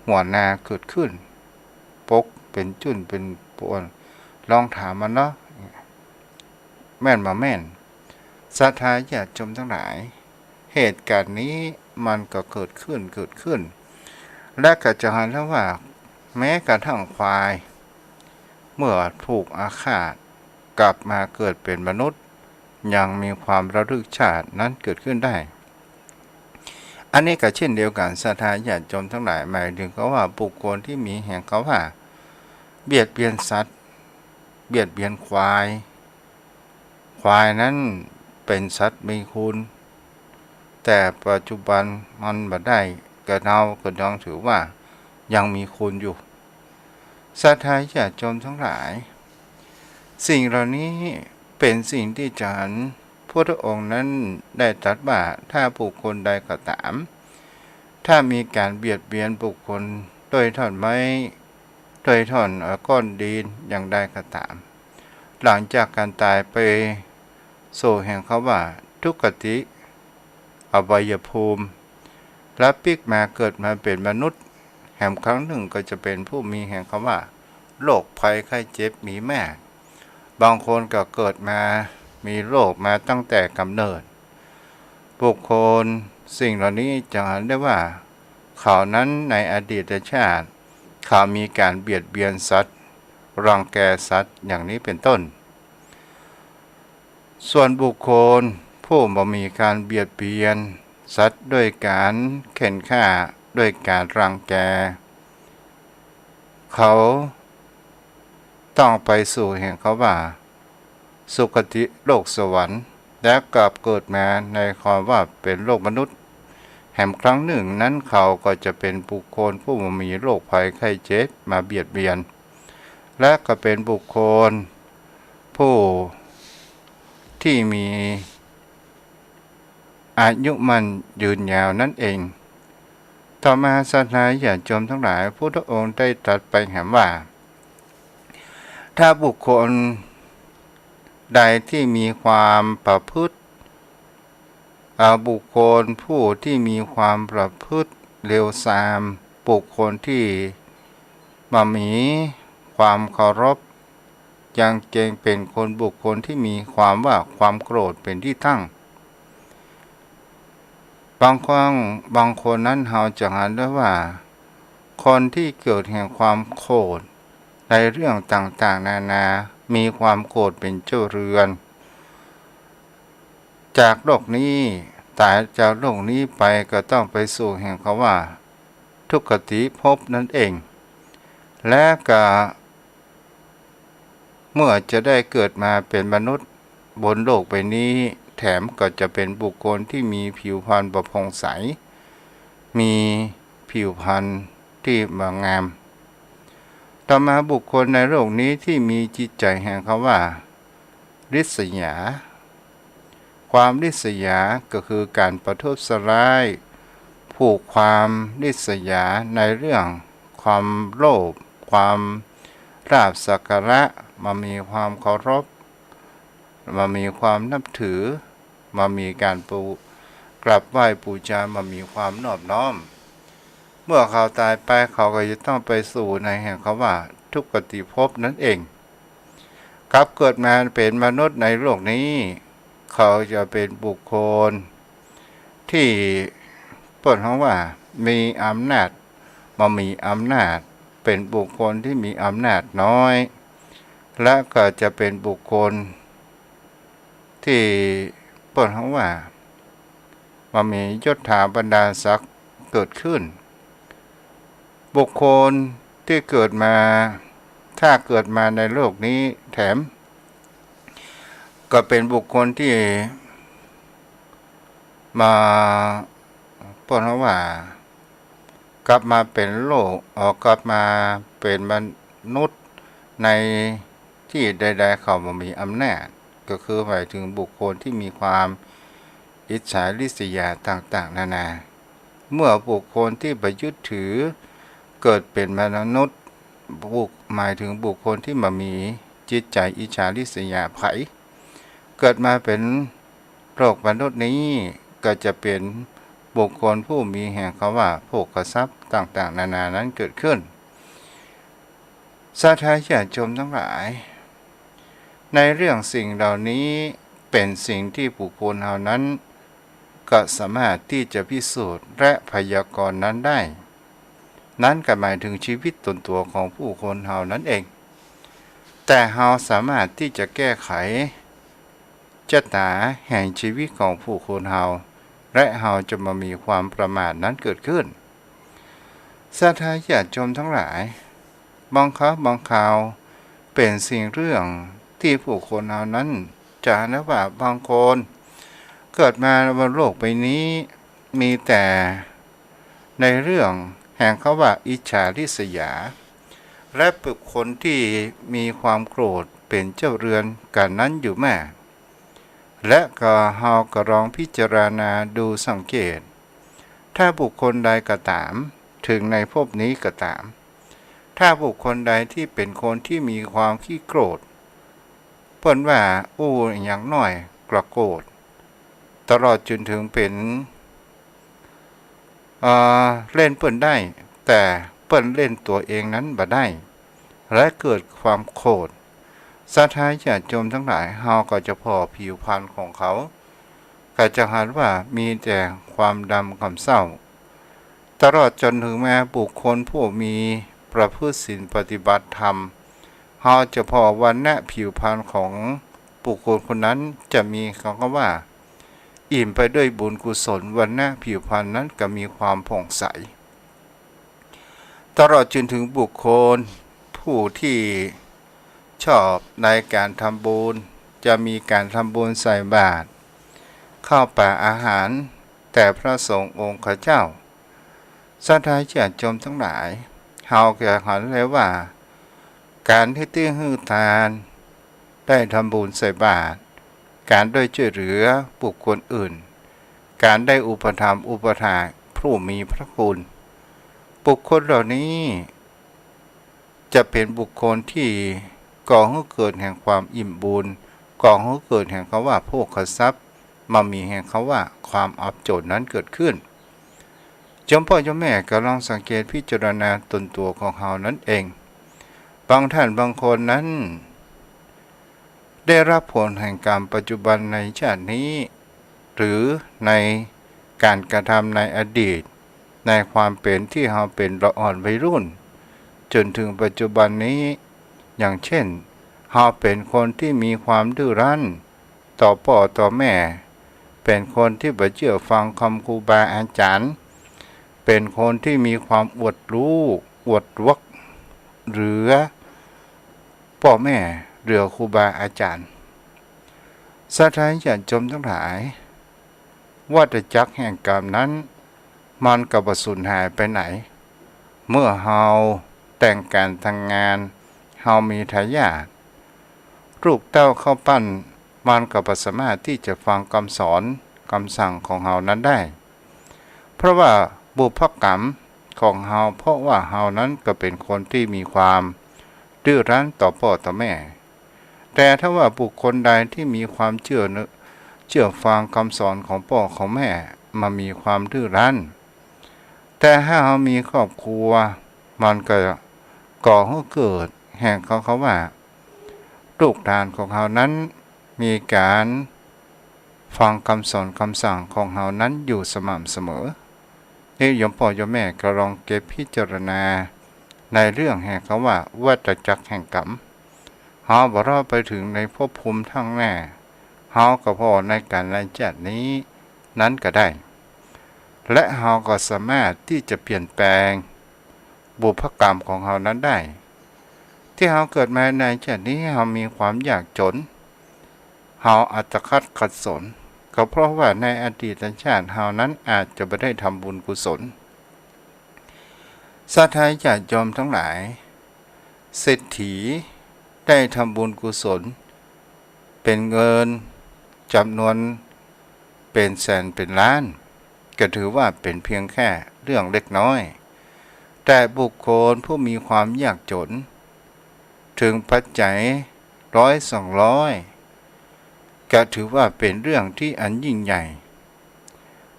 หัวนาเกิดขึ้นปกเป็นจุ่นเป็นปวนลองถามมันเนาะแม่นมาแม่นศรัทธาญาติโยมทั้งหลายเหตุการณ์นี้มันก็เกิดขึ้นและก็จะเห็นแล้วว่าแม้กระทั่งควายเมื่อถูกอาฆาตกลับมาเกิดเป็นมนุษย์ยังมีความระลึกชาตินั้นเกิดขึ้นได้อันนี้ก็เช่นเดียวกันศรัทธาญาติโยมทั้งหลายหมายถึงเขาว่าบุคคลที่มีแห่งเขาว่าเบียดเบียนสัตว์เบียดเบียนควายนั้นเป็นสัตว์มีคุณแต่ปัจจุบันมันบ่ได้ก็ยังถือว่ายังมีคุณอยู่ศรัทธาญาติโยมทั้งหลายสิ่งเหล่านี้เป็นสิ่งที่จะหันพระองค์นั้นได้ตรัสว่าถ้าบุคคลใดก็ตามถ้ามีการเบียดเบียนบุคคลโดยท่อนไม้โดยท่อนก้อนดินอย่างใดก็ตามหลังจากการตายไปสู่แห่งเขาว่าทุกขติอบายภูมิและปิกมาเกิดมาเป็นมนุษย์แห่งครั้งหนึ่งก็จะเป็นผู้มีแห่งเขาว่าโรคภัยไข้เจ็บมีแม่บางคนก็เกิดมามีโรคมาตั้งแต่กำเนิดบุคคลสิ่งเหล่านี้จะเห็นได้ว่าเขานั้นในอดีตชาติเขามีการเบียดเบียนสัตว์รังแกสัตว์อย่างนี้เป็นต้นส่วนบุคคลผู้บ่มีการเบียดเบียนสัตว์ด้วยการเข็นฆ่าด้วยการรังแกเขาต้องไปสู่แห่งเขาว่าสุคติโลกสวรรค์และกลับเกิดมาในความว่าเป็นโลกมนุษย์แห่งครั้งหนึ่งนั้นเขาก็จะเป็นบุคคลผู้มีโรคภัยไข้เจ็บมาเบียดเบียนและก็เป็นบุคคลผู้ที่มีอายุมันยืนยาวนั่นเองต่อมาศรัทธาญาติโยมทั้งหลายพระองค์ได้ตรัสไปแห่งว่าถ้าบุคคลใดที่มีความประพฤติบุคคลผู้ที่มีความประพฤติเลวทรามบุคคลที่มีความเคารพยังเกรงเป็นคนบุคคลที่มีความความโกรธเป็นที่ตั้งบางคนนั้นเราจะเห็นได้ว่าคนที่เกิดแห่งความโกรธในเรื่องต่างๆนานามีความโกรธเป็นเจ้าเรือนจากโลกนี้ตายจากโลกนี้ไปก็ต้องไปสู่แห่งเขาว่าทุกขติภพนั่นเองและก็เมื่อจะได้เกิดมาเป็นมนุษย์บนโลกใบนี้แถมก็จะเป็นบุคคลที่มีผิวพรรณประพงใสมีผิวพรรณที่งามต่อมาบุคคลในโลกนี้ที่มีจิตใจแห่งเขาว่าริษยาความริษยาก็คือการประทุษร้ายผูกความริษยาในเรื่องความโลภความราบสักการะมามีความเคารพมามีความนับถือมามีการกราบไหว้บูชามามีความนอบน้อมเมื่อเขาตายไปเขาก็จะต้องไปสู่ในแห่งเขาว่าทุกขติภพนั่นเองกลับเกิดมาเป็นมนุษย์ในโลกนี้เขาจะเป็นบุคคลที่เปิดห้องว่ามีอำนาจมามีอำนาจเป็นบุคคลที่มีอำนาจน้อยและก็จะเป็นบุคคลที่เปิดห้องว่ามามียศถาบรรดาศักดิ์เกิดขึ้นบุคคลที่เกิดมาถ้าเกิดมาในโลกนี้แถมก็เป็นบุคคลที่มาเปิดห้องว่ากลับมาเป็นโลกกลับมาเป็นมนุษย์ในที่ใดๆเขาบ่มีอำนาจก็คือหมายถึงบุคคลที่มีความอิจฉาริษยาต่างๆนานาเมื่อบุคคลที่ไปยึดถือเกิดเป็นมนุษย์หมายถึงบุคคลที่มามีจิตใจอิจฉาริษยาไผ เกิดมาเป็นโลกมนุษย์นี้ก็จะเป็นบุคคลผู้มีแห่งคำว่าโภคทรัพย์ต่างๆนานานั้นเกิดขึ้นสาธารณชนทั้งหลายในเรื่องสิ่งเหล่านี้เป็นสิ่งที่บุคคลเหล่านั้นก็สามารถที่จะพิสูจน์และพยากรณ์นั้นได้นั้นก็หมายถึงชีวิตตนตัวของผู้คนเหล่านั้นเองแต่เราสามารถที่จะแก้ไขชะตาแห่งชีวิตของผู้คนเราและเราจะมามีความประมาทนั้นเกิดขึ้นสาธารณชนทั้งหลายบางครั้งบางคราวเป็นสิ่งเรื่องที่ผู้คนเหล่านั้นจะนะว่าบางคนเกิดมาบนโลกใบนี้มีแต่ในเรื่องแห่งคำว่าอิจฉาริษยาและบุคคลที่มีความโกรธเป็นเจ้าเรือนกันนั้นอยู่แม่และก็เฮาก็ลองพิจารณาดูสังเกตถ้าบุคคลใดก็ตามถึงในภพนี้ก็ตามถ้าบุคคลใดที่เป็นคนที่มีความขี้โกรธเปิ้นว่าอย่างน้อยกระโกรธตลอดจนถึงเป็นเล่นเปิ้นได้แต่เปิ้นเล่นตัวเองนั้นบ่ได้และเกิดความโกรธสาธารณชนทั้งหลายเฮาก็จะพอผิวพรรณของเขาก็จะเห็นว่ามีแต่ความดำความเศร้าตลอดจนถึงแม้บุคคลผู้มีประพฤติศีลปฏิบัติธรรมเฮาจะพอวันณะผิวพรรณของบุคคลคนนั้นจะมีคำว่าอิ่มไปด้วยบุญกุศลวันณะผิวพรรณนั้นก็มีความผ่องใสตลอดจนถึงบุคคลผู้ที่ชอบในการทำบุญจะมีการทำบุญใส่บาตรข้าวปลาอาหารแต่พระสงฆ์องค์เจ้าสาธารณชนทั้งหลายเฮาก็เห็นเลยว่าการที่ตื้อหื้อทานได้ทำบุญใส่บาตรการได้ช่วยเหลือบุคคลอื่นการได้อุปถัมภ์อุปถากผู้มีพระคุณบุคคลเหล่านี้จะเป็นบุคคลที่ก่อให้เกิดแห่งความอิ่มบุญก่อให้เกิดแห่งคำว่าโภคทรัพย์มามีแห่งคำว่าความอับจนนั้นเกิดขึ้นเจ้าพ่อเจ้าแม่ก็ลองสังเกตพิจารณาตนตัวของเขานั้นเองบางท่านบางคนนั้นได้รับผลแห่งกรรมปัจจุบันในชาตินี้หรือในการกระทำในอดีตในความเป็นที่เราเป็นละอ่อนวัยรุ่นจนถึงปัจจุบันนี้อย่างเช่นเราเป็นคนที่มีความดื้อรั้นต่อพ่อต่อแม่เป็นคนที่บ่เชื่อฟังคำครูบาอาจารย์เป็นคนที่มีความอวดรู้อวดวักหรือพ่อแม่หรือครูบาอาจารย์สาธารณชนทั้งหลายวัฏจักรแห่งกรรมนั้นมันก็บ่สูญหายไปไหนเมื่อเฮาแต่งการทางงานเฮามีทายาทลูกเต้าเข้าปั้นมันก็บ่สามารถที่จะฟังคำสอนคำสั่งของเฮานั้นได้เพราะว่าบุพกรรมของเฮาเพราะว่าเฮานั้นก็เป็นคนที่มีความดื้อรั้นต่อพ่อต่อแม่แต่ถ้าว่าบุคคลใดที่มีความเชื่อฟังคำสอนของพ่อของแม่มามีความดื้อรั้นแต่ถ้าเฮามีครอบครัวมันก็ก่อให้เกิดแห่งเขาว่าลูกหลานของเฮานั้นมีการฟังคำสอนคำสั่งของเฮานั้นอยู่สม่ำเสมอนี่ยมพ่อยมแม่ก็ลองเก็บพิจารณาในเรื่องแห่งคำว่าวัฏจักรแห่งกรรมเฮาบ่รอดไปถึงในภพภูมิทั้งแน่เฮาก็พอในการในชาตินี้นั้นก็ได้และเฮาก็สามารถที่จะเปลี่ยนแปลงบุพกรรมของเฮานั้นได้ที่เฮาเกิดมาในชาตินี้เฮามีความยากจนเฮาอัตคัดขัดสนก็เพราะว่าในอดีตชาติเฮานั้นอาจจะไม่ได้ทำบุญกุศลสาธารณชนทั้งหลายเศรษฐีได้ทำบุญกุศลเป็นเงินจำนวนเป็นแสนเป็นล้านก็ถือว่าเป็นเพียงแค่เรื่องเล็กน้อยแต่บุคคลผู้มีความยากจนถึงปัจจัย100-200แก ก็ถือว่าเป็นเรื่องที่อันยิ่งใหญ่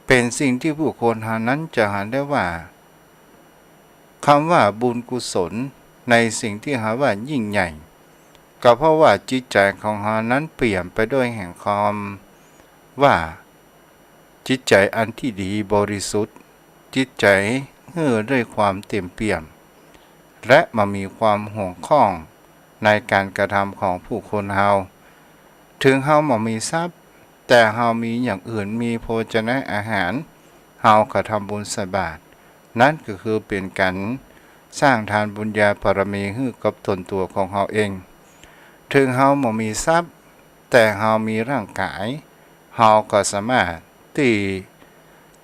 เป็นสิ่งที่ผู้คนหานั้นจะหาได้ว่าคำว่าบุญกุศลในสิ่งที่หาว่ายิ่งใหญ่ก็เพราะว่าจิตใจของหานั้นเปลี่ยนไปด้วยแห่งความว่าจิตใจอันที่ดีบริสุทธิ์จิตใจด้วยความเต็มเปี่ยมและมามีความห่วงข้องในการกระทำของผู้คนเฮาถึงเฮาบ่มีทรัพย์แต่เฮามีอย่างอื่นมีโภชนะอาหารเฮาก็ทำบุญใส่บาตรนั่นก็คือเป็นการสร้างทานบุญญาบารมีให้กับตนตัวของเฮาเองถึงเฮาบ่มีทรัพย์แต่เฮามีร่างกายเฮาก็สามารถที่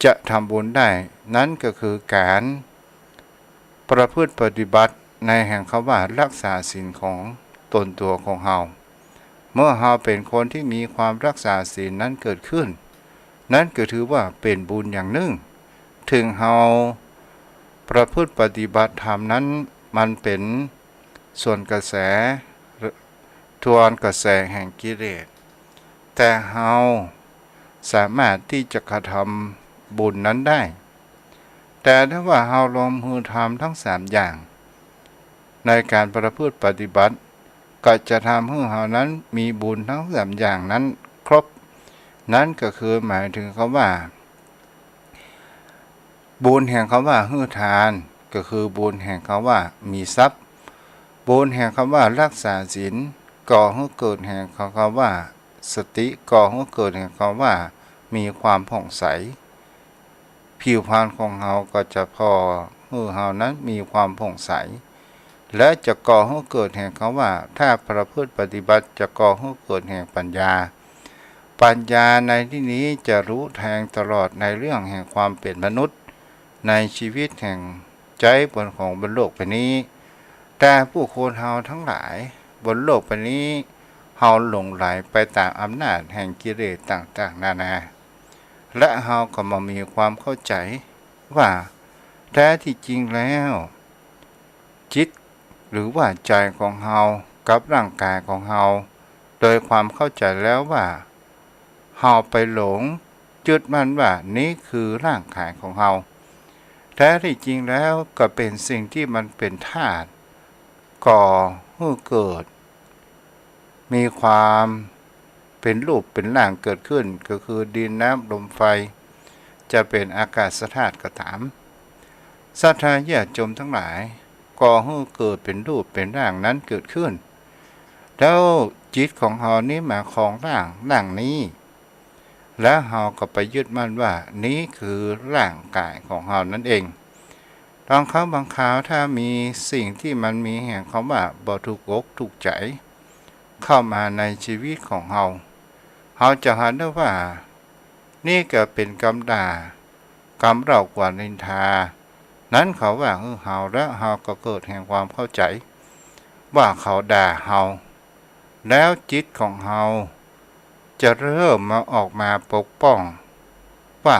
จะทำบุญได้นั่นก็คือการประพฤติปฏิบัติในแห่งคำว่ารักษาศีลของตนตัวของเฮาเมื่อเฮาเป็นคนที่มีความรักษาศีลนั้นเกิดขึ้นนั่นก็ถือว่าเป็นบุญอย่างหนึ่งถึงเฮาประพฤติปฏิบัติธรรมนั้นมันเป็นส่วนกระแสทวนกระแสแห่งกิเลสแต่เฮาสามารถที่จะกระทำบุญนั้นได้แต่ถ้าว่าเฮาลงมือทำทั้ง3อย่างในการประพฤติปฏิบัติก็จะทำให้เฮานั้นมีบุญทั้ง3อย่างนั้นครบนั่นก็คือหมายถึงคำว่าบุญแห่งคำว่าให้ทานก็คือบุญแห่งคำว่ามีทรัพย์บุญแห่งคำว่ารักษาศีลก่อให้เกิดแห่งคำว่าสติก่อให้เกิดแห่งคำว่ามีความผ่องใสผิวพรรณของเฮาก็จะพอให้เฮานั้นมีความผ่องใสและจะก่อให้เกิดแห่งคำว่าถ้าประพฤติปฏิบัติจะก่อให้เกิดแห่งปัญญาในที่นี้จะรู้แทงตลอดในเรื่องแห่งความเป็นมนุษย์ในชีวิตแห่งใจบนของบนโลกใบนี้แต่ผู้คนเฮาทั้งหลายบนโลกใบนี้เฮาหลงไหลไปตามอำนาจแห่งกิเลสต่างๆนานาและเฮาก็มามีความเข้าใจว่าแท้ที่จริงแล้วจิตหรือว่าใจของเฮากับร่างกายของเฮาโดยความเข้าใจแล้วว่าเฮาไปหลงยึดมั่นว่านี้คือร่างกายของเฮาแท้ที่จริงแล้วก็เป็นสิ่งที่มันเป็นธาตุก่อให้เกิดมีความเป็นรูปเป็นร่างเกิดขึ้นก็คือดินน้ำลมไฟจะเป็นอากาศธาตุก็ตามศรัทธาญาติโยมทั้งหลายก่อให้เกิดเป็นรูปเป็นร่างนั้นเกิดขึ้นแล้วจิตของเฮานี้มาครองร่างนี้และเฮาก็ไปยึดมั่นว่านี้คือร่างกายของเฮานั่นเองบางครั้งบางคราวถ้ามีสิ่งที่มันมีแห่งคำว่าบ่ถูกอกถูกใจเข้ามาในชีวิตของเฮาจะเห็นได้ว่านี่ก็เป็นกรรมด่ากรรมเรากว่านินทานั้นเขาว่าเฮาและเฮาก็เกิดแห่งความเข้าใจว่าเขาด่าเฮาแล้วจิตของเฮาจะเริ่มมาออกมาปกป้องว่า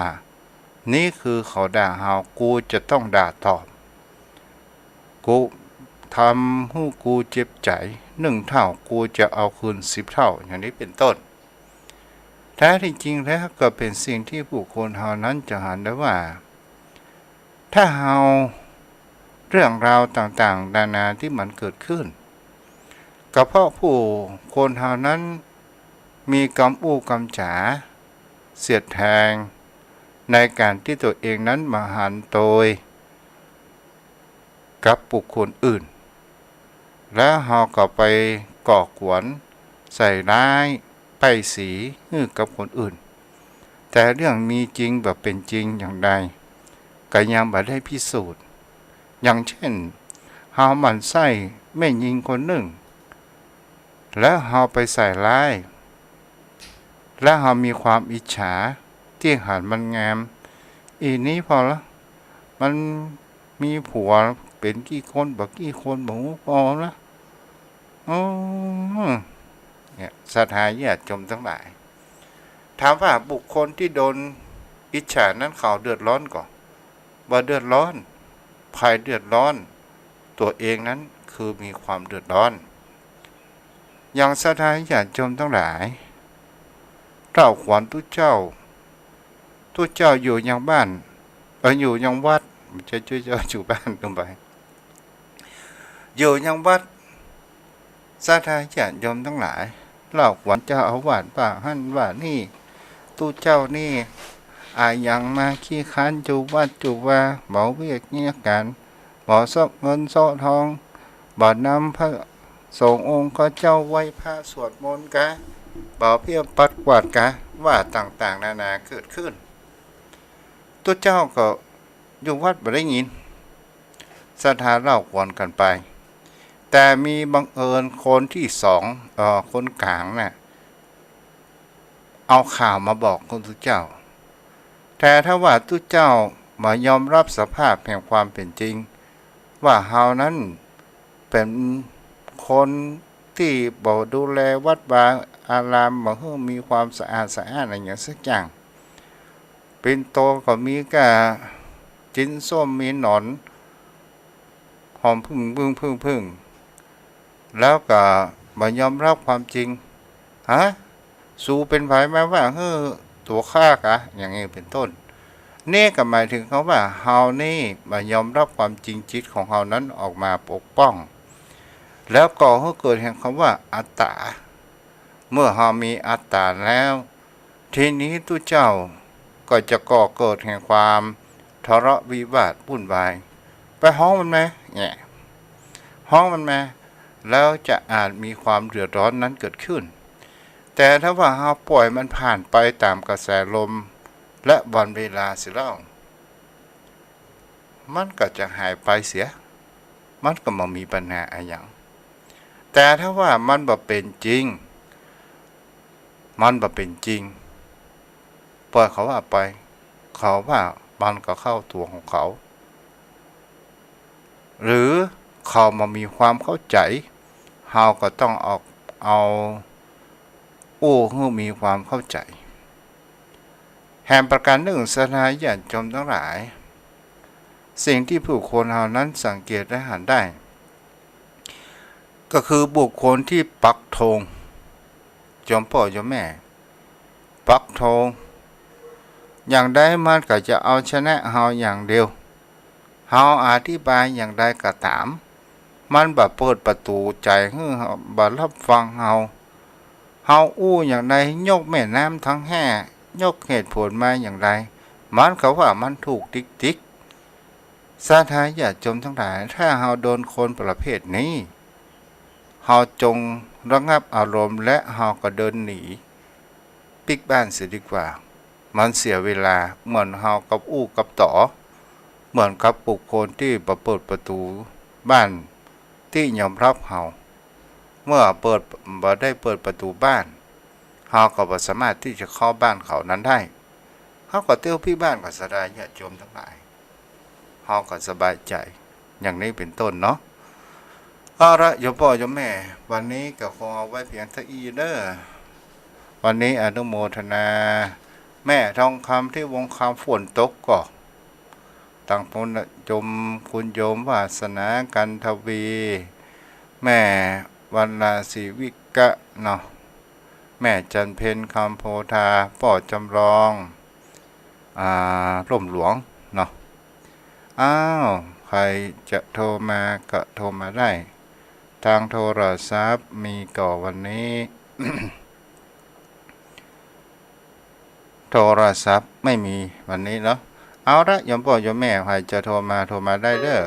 นี่คือเขาด่าเฮากูจะต้องด่าตอบกูทำให้กูเจ็บใจ1 เท่ากูจะเอาคืน10 เท่าอย่างนี้เป็นต้นแท้ที่จริงแล้วก็เป็นสิ่งที่ผู้คนเฮานั้นจะเห็นได้ว่าถ้าเฮาเรื่องราวต่างๆนานาที่มันเกิดขึ้นก็เพราะผู้คนเฮานั้นมีกรรมอู้กรรมจ๋าเสียดแทงในการที่ตัวเองนั้นมาหันโดยกับบุคคลอื่นแล้วเฮาก็ไปก่อกวนใส่ร้ายป้ายสีให้กับคนอื่นแต่เรื่องมีจริงแบบเป็นจริงอย่างใดก็ยังบ่ได้พิสูจน์อย่างเช่นเฮาหมั่นไส้แม่หญิงคนหนึ่งแล้วเฮาไปใส่ร้ายและเฮามีความอิจฉาที่หันมันงามอีนี้พอละมันมีผัวเป็นกี่คนบ่กี่คนบ่พอละเนี่ยศรัทธาญาติโยมทั้งหลายถามว่าบุคคลที่โดนอิจฉานั้นเขาเดือดร้อนก่อนบ่เดือดร้อนภายเดือดร้อนตัวเองนั้นคือมีความเดือดร้อนอย่างศรัทธาญาติโยมทั้งหลาย เราขวัญทุเจ้าอยู่ยังบ้านอยู่ยังวัดมันจะช่วยเจ้าอยู่บ้านลงไปอยู่ยังวัดสาธาญาติโยมทั้งหลายเราขวัญเจ้าอาวาสป่าหั่นว่านี่ตู้เจ้านี่ยังมาขี้ค้านจูวัดจูว่าบ่เวียกเงียกันบ่ซอกเงินซอกทองบ่นำพระสงฆ์องค์ก็เจ้าไว้พระสวดมนต์กะบ่เพียบปัดกวาดกะว่าต่างๆนานาเกิดขึ้นตัวเจ้าก็อยู่วัดบ่ได้ยินศรัทธาเล่าขวัญกันไปแต่มีบังเอิญคนที่สองคนกลางน่ะเอาข่าวมาบอกคุณทุเจ้าแต่ถ้าว่าทุเจ้ามายอมรับสภาพแห่งความเป็นจริงว่าเฮานั้นเป็นคนที่บ่ดูแลวัดวาอารามบ่ให้มีความสะอาดอะไรอย่างสักอย่างเป็นโตก็มีกะจิ้นส้มมีหนอนหอมพึ่งแล้วก็มายอมรับความจริงสู้เป็นไผมาว่าตัวฆ่ากะอย่างนี้เป็นต้นนี่ก็หมายถึงเขาว่าเฮานี่มายอมรับความจริงจิตของเฮานั้นออกมาปกป้องแล้วก็เกิดแห่งคำว่าอัตตาเมื่อเฮามีอัตตาแล้วทีนี้ทุเจ้าก็จะก่อเกิดแห่งความทะเลาะวิวาทวุ่นวายไปห้องมันไหมเนี่ยห้องมันมาแล้วจะอาจมีความเดือดร้อนนั้นเกิดขึ้นแต่ถ้าว่าเราปล่อยมันผ่านไปตามกระแสลมและวันเวลาเสียแล้วมันก็จะหายไปเสียมันก็ไม่มีปัญหาอะไรอย่างแต่ถ้าว่ามันบ่เป็นจริงปล่อยเขาว่าไปเขาว่ามันก็เข้าตัวของเขาหรือเขามามีความเข้าใจเฮาก็ต้องเอาให้มีความเข้าใจแห่งประการหนึ่งศรัทธาญาติโยมทั้งหลายสิ่งที่ผู้คนเฮานั้นสังเกตและหันได้ก็คือบุคคลที่ปักธงโยมพ่อโยมแม่ปักธงอย่างใดมันก็จะเอาชนะเฮาอย่างเดียวเฮาอธิบายอย่างใดก็ตามมันบ่เปิดประตูใจให้เฮาบ่รับฟังเฮาอย่างใดยกแม่น้ำทั้งแห่ยกเหตุผลมาอย่างไรมันก็ว่ามันถูกติ๊กศรัทธาญาติโยมทั้งหลายถ้าเฮาโดนคนประเภทนี้เฮาจงระงับอารมณ์และเฮาก็เดินหนีปิกบ้านเสียดีกว่ามันเสียเวลาเหมือนเฮากับกับต่อเหมือนกับบุคคลที่เปิดประตูบ้านที่ยอมรับเฮาเมื่อบ่ได้เปิดประตูบ้านเฮาก็บ่สามารถที่จะเข้าบ้านเขานั้นได้เฮาก็เตี้ยวพี่บ้านก็ศรัทธาญาติโยมทั้งหลายเฮาก็สบายใจอย่างนี้เป็นต้นเนาะเอาละโยมพ่อโยมแม่วันนี้ก็คงเอาไว้เพียงเท่านี้เด้อวันนี้อนุโมทนาแม่ทองคำที่วงคำฝนตกก็ตั้งพลยมคุณโยมวาสนากันทวีแม่วันลาศรีวิกะเนาะแม่จันเพ็ญคำโพธาป่อจำลองร่มหลวงเนาะใครจะโทรมาก็โทรมาได้ทางโทรศัพท์มีก่อวันนี้ โทรศัพท์ไม่มีวันนี้เนาะเอาละโยมพ่อโยมแม่ใครจะโทรมาได้เด้อ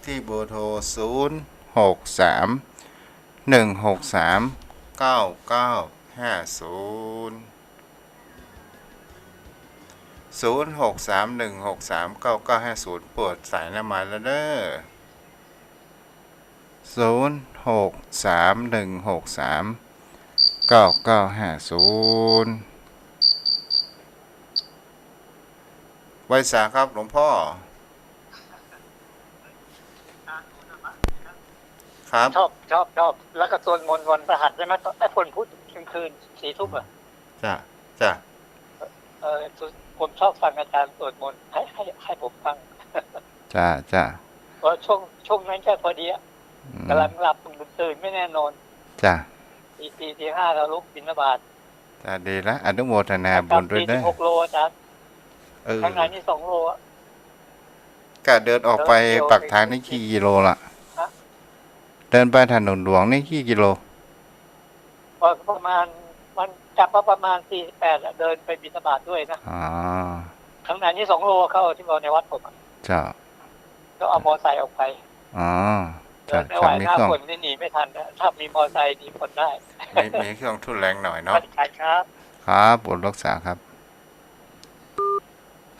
ที่เบอร์โทร063-163-9950 เปิดสายน้ำมันแล้วเด้อ063-163-9950ไว้สาครับหลวงพ่อครับชอบแล้วก็สวดมนต์วันพฤหัสใช่ไหมไอ้ฝนพุธคืน4 ทุ่มจ้ะผมชอบฟังอาจารย์สวดมนต์ให้ผมฟังจ้ะเพราะช่วงนั้นแค่พอดีกำลังหลับตื่นไม่แน่นอนจ้ะตี 5เราลุกบิณฑบาต จะดีละอนุโมทนาบุญด้วยเด้อ 46 โลอาจารย์ ข้างในนี่2 โลอะ ก็เดินออกไปปากทางนี่กี่กิโลล่ะ ฮะ เดินไปถนนหลวงนี่กี่กิโล ประมาณมันกลับมาประมาณ48อะเดินไปบิณฑบาตด้วยนะ อ๋อ ข้างในนี่2 โลเข้าที่ในวัดผมอะ เจ้า ก็เอามอไซค์ออกไป อ๋อ เดินไม่ไหวหน้าฝนนี่หนีไม่ทันนะถ้ามีมอไซค์หนีฝนได้ มีเครื่องทุนแรงหน่อยเนาะ ใช่ครับ ครับบุญรักษาครับ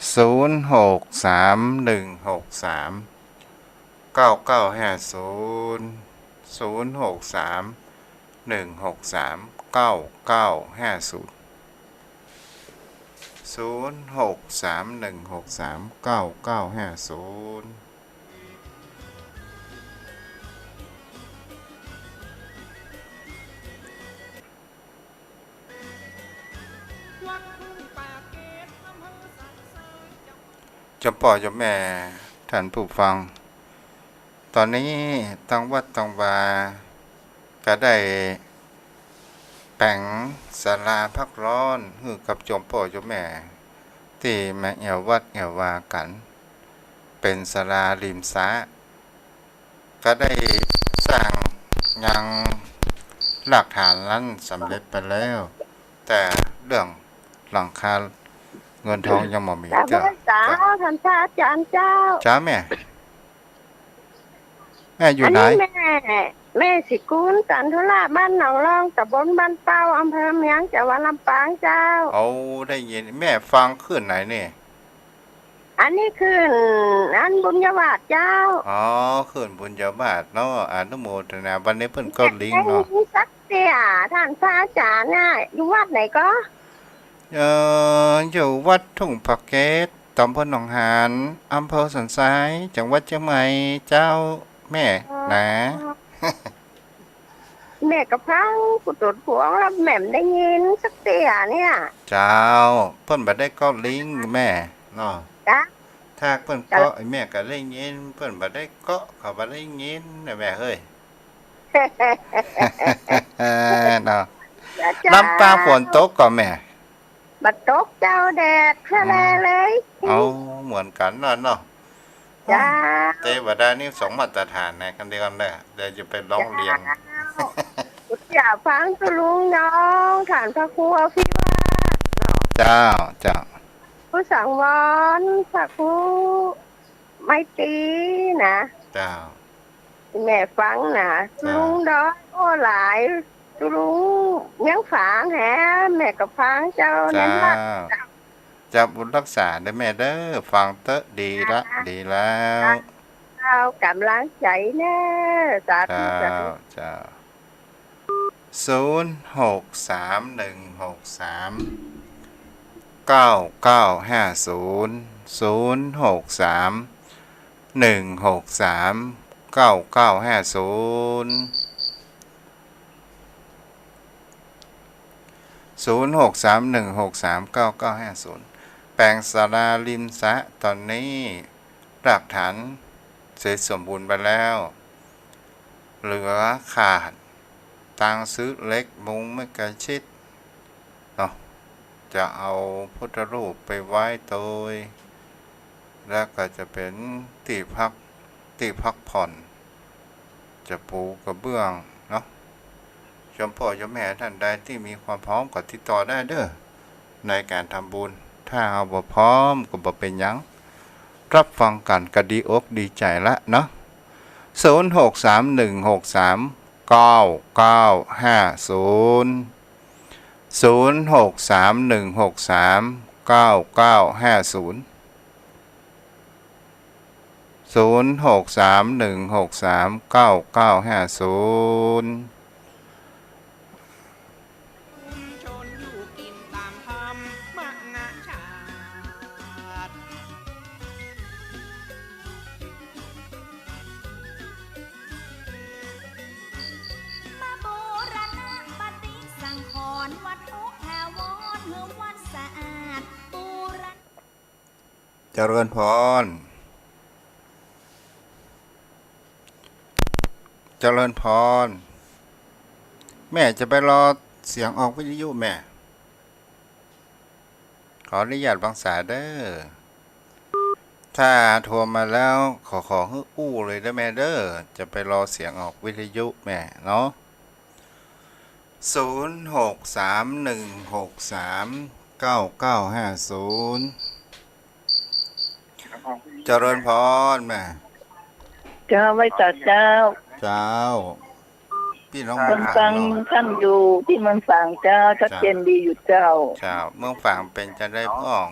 0631639950เจ้าพ่อเจ้าแม่ท่านผู้ฟัง ตอนนี้ตั้งวัดตั้งวาก็ได้แป่งศาลาพักร้อนให้กับเจ้าพ่อเจ้าแม่ ที่มาแอววัดแอววากัน เป็นศาลาริมสระก็ได้สร้างยังหลักฐานนั้นสำเร็จไปแล้ว แต่เรื่องหลังคาเงินทองยังไม่มี จ้าจ้าท่านพระอาจารย์เจ้า จ้าแม่อยู่ไหน อันนี้แม่สิกุลจันทุราบ้านหนองรองตำบลบ้านเป้าอำเภอเมียงจังหวัดลำปางเจ้า เอาได้ยินแม่ฟังขึ้นไหนเนี่ย อันนี้คืออันบุญยวาสเจ้า อ๋อขึ้นบุญญาบาทเนาะอนุโมทนาวันนี้เพิ่นก็ลิงก์เนาะ มีสักเตียท่านพระอาจารย์น่ะอยู่วัดไหนก็ อยู่วัดทุ่งผักเกตตำบลหนองหานอำเภอสันทรายจังหวัดเชียงใหม่เจ้าแม่นะ แม่กับพังกุดหวงแล้วแม่มได้ยินสักเตียเนี่ย เจ้าเพิ่นบ่ได้ก็ลิงก์แม่เนาะ จ้า ถ้าเพิ่นก็ไอ้แม่ก็ได้ยินเพิ่นบ่ได้ก็เขาบ่ได้ยินนะแม่เฮ้ย เนาะลำปางฝนตกก็แม่ บัดตกเจ้าแดดแค่เลย เอาเหมือนกันเนาะ จ้า เทวดานี่สองมาตรฐานนะกันเดียวกันเด้อเดี๋ยวจะไปร้องเรียน อย่าฟังตุลุงน้องฐานพระครูพี่ว่า เจ้าเจ้า ผู้สังวรพระครูไม่ตีนะ เจ้า แม่ฟังนะตุลุงดอยโอ้หลายตุลุงยังฝังแฮแม่กับฟังเจ้า เจ้า นั้นว่า จะบุญรักษาได้แม่เด้อฟังเตอะดีละดีแล้ว เจ้ากำลังใจแน่สาธุ เจ้า สาธุ เจ้า0631639950แปลงศาลาริมสระตอนนี้หลักฐานเสร็จสมบูรณ์ไปแล้ว เหลือขาดตังซื้อเล็กมุงไม่กระชิดเนาะจะเอาพุทธรูปไปไว้โดยแล้วก็จะเป็นที่พักผ่อน จะปูกระเบื้องเนาะชมพ่อชมแม่ท่านใดที่มีความพร้อมก็ติดต่อได้เด้อในการทำบุญถ้าเอาบ่พร้อมก็บ่เป็นหยังรับฟังกันก็ดีอกดีใจละเนาะ0631639950ชนอยู่กินตามธรรมมงะชาติ มาโบราณปฏิสังขรณ์วัดทุถาวรเมื่อวันสะอาดปูรณ เจริญพรเจริญพรแม่จะไปรอเสียงออกวิทยุแม่ ขออนุญาตบางสายเด้อถ้าโทรมาแล้วขอให้อู้เลยได้แม่เด้อจะไปรอเสียงออกวิทยุแม่เนาะ0631639950เจริญพรแม่ เจ้าไว้ตัดเจ้า เจ้าพี่น้อง คน ฝา ฟั ง ง เนาะ ท่านอยู่ที่เมืองฝางเจ้าชัดเจนดีอยู่เจ้า เจ้าเมืองฝางเป็นจะได้พ่อง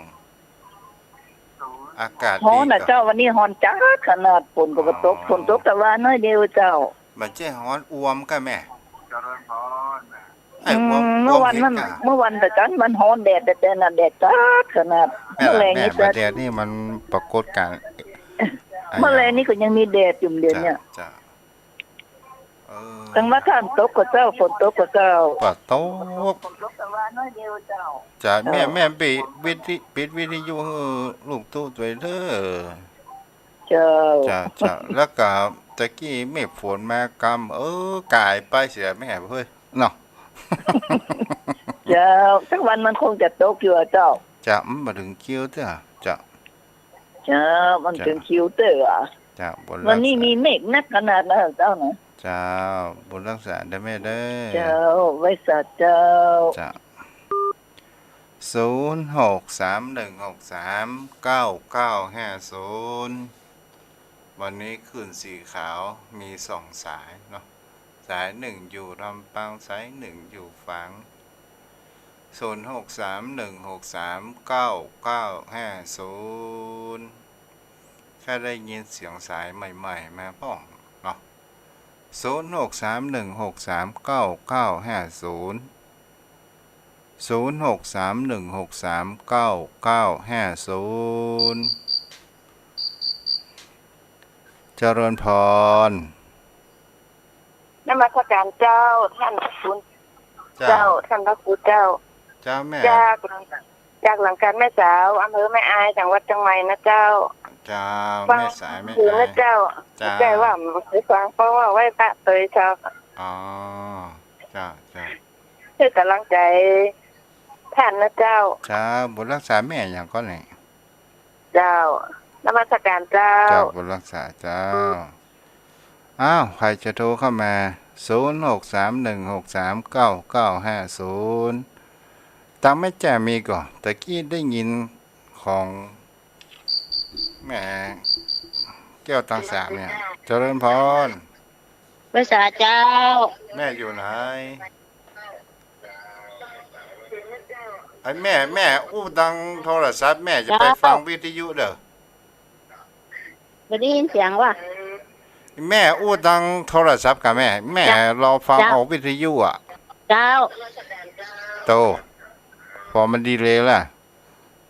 อากาศ ฮ้อ ดี นน่ะเจ้าวันนี้ฮ้อนจัดขนาดฝนก็บ่ตกฝนตกแต่ว่าน้อยเดียวเจ้า มันเจ้ฮ้อนอวมก็แม่ไอ้ อื อวม มเมื่อวัน ฮ็ มั ด น กะ เมื่อวันแต่กันมันฮ้อนแดดแต่น่ะแดดจัดขนาด แม่ เมื่อ ล่ะ แรง แม่ นี้ ป จะ ระเดี๋ยวนี้มันปรากฏการณ์ เมื่อแรงนี้ก็ยังมีแดดอยู่เดือนเนี่ย จ้ะเออ จังว่าท่านตกก็เจ้าฝนตกก็เจ้า ปะโตก ฝนตกแต่ว่าน้อยเดียวเจ้า จ้ะแม่ปิดวิทยุให้ลูกตู้ตัวเด้อ เจ้า จ้ะแล้วก็ตะกี้เมฆฝนมากำกายไปเสียแม่เฮ้ยเนาะ เจ้าสักวันมันคงจะตกอยู่อะเจ้า จะมาถึงคิวเด้อจ้ะ เจ้ามันถึงคิวเตอร์อ่ะ จ้ะบน วันนี้มีเมฆนักขนาดนั้นเจ้านะ เจ้าบุญรักษาได้แม่เด้อ เจ้าไว้สัตว์เจ้า จ้ะ0631639950วันนี้ขึ้นสีขาวมี2สายเนาะสาย1อยู่ลำปางสาย1อยู่ฝาง0631639950แค่ได้ยินเสียงสายใหม่ๆมาพ้องเนาะ0631639950 0631639950เจริญพร นมัสการเจ้าท่านพระคุณเจ้าท่านพระคุณเจ้า เจ้าแม่ จากหลังการแม่สาวอำเภอแม่อายจังหวัดเชียงใหม่นะเจ้า เจ้า ฟั แม่สายแม่ ถือ อา นะ ย เจ้า จ้า ใจว่าไม่ฟังเพราะว่าไว้พระเตยชาว อ๋อจ้า คือกำลังใจท่านนะเจ้า จ้าบุญรักษาแม่อย่างก็ไหน เจ้านมัสการเจ้า เจ้าบุญรักษาเจ้าอ้าวใครจะโทรเข้ามา0631639950ตามไม่แจ่มีก่อนตะกี้ได้ยินของแม่แก้วตังสามเนี่ยเจริญพร ภาษาเจ้า แม่อยู่ไหนไอ้แม่อู้ดังโทรศัพท์แม่จะไปฟังวิทยุเด้อ ไม่ได้ยินเสียงว่ะ แม่อู้ดังโทรศัพท์กับแม่รอฟังออกวิทยุอ่ะ เจ้า โตพอมันดีเลยล่ะ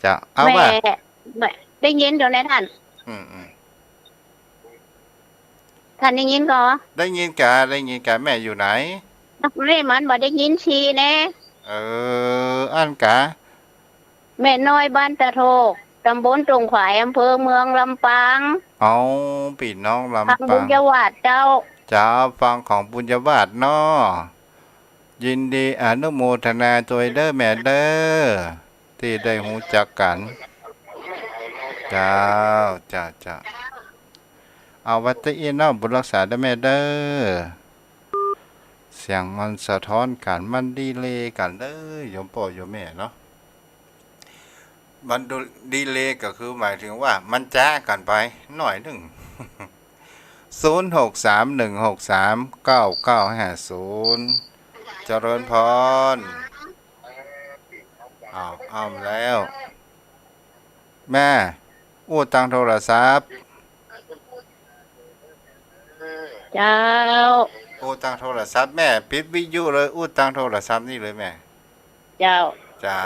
จะเอาว่า แม่ได้ยินเดี๋ยวนี้ท่าน อืม ท่านได้ยินก็ ได้ยินกะแม่อยู่ไหน นี่มันบ่ได้ยินชีแน่ อันกะ แม่น้อยบ้านตะโทกตำบลตรงขวายอำเภอเมืองลำปาง เอาปีน้องลำ ทาง ปา บุญ ง ยวาดเจ้า จะฟังของบุญญาบาทเนาะยินดีอนุโมทนาตัวเด้อแม่เด้อที่ได้หูจักกันเจ้าเอาวัตอีเนาะบุญรักษาได้แม่เด้อเสียงมันสะท้อนกันมันดีเลยกันเด้อโยมพ่อโยมแม่เนาะมันดีเลยก็คือหมายถึงว่ามันจ้ากันไปหน่อยหนึ่ง 0631639950เจริญพรอ้าวแล้ว แม่อู้ตังโทรศัพท์ เจ้า อู้ตังโทรศัพท์แม่ปิดวิทยุเลยอู้ตังโทรศัพท์นี่เลยแม่ เจ้า จ้า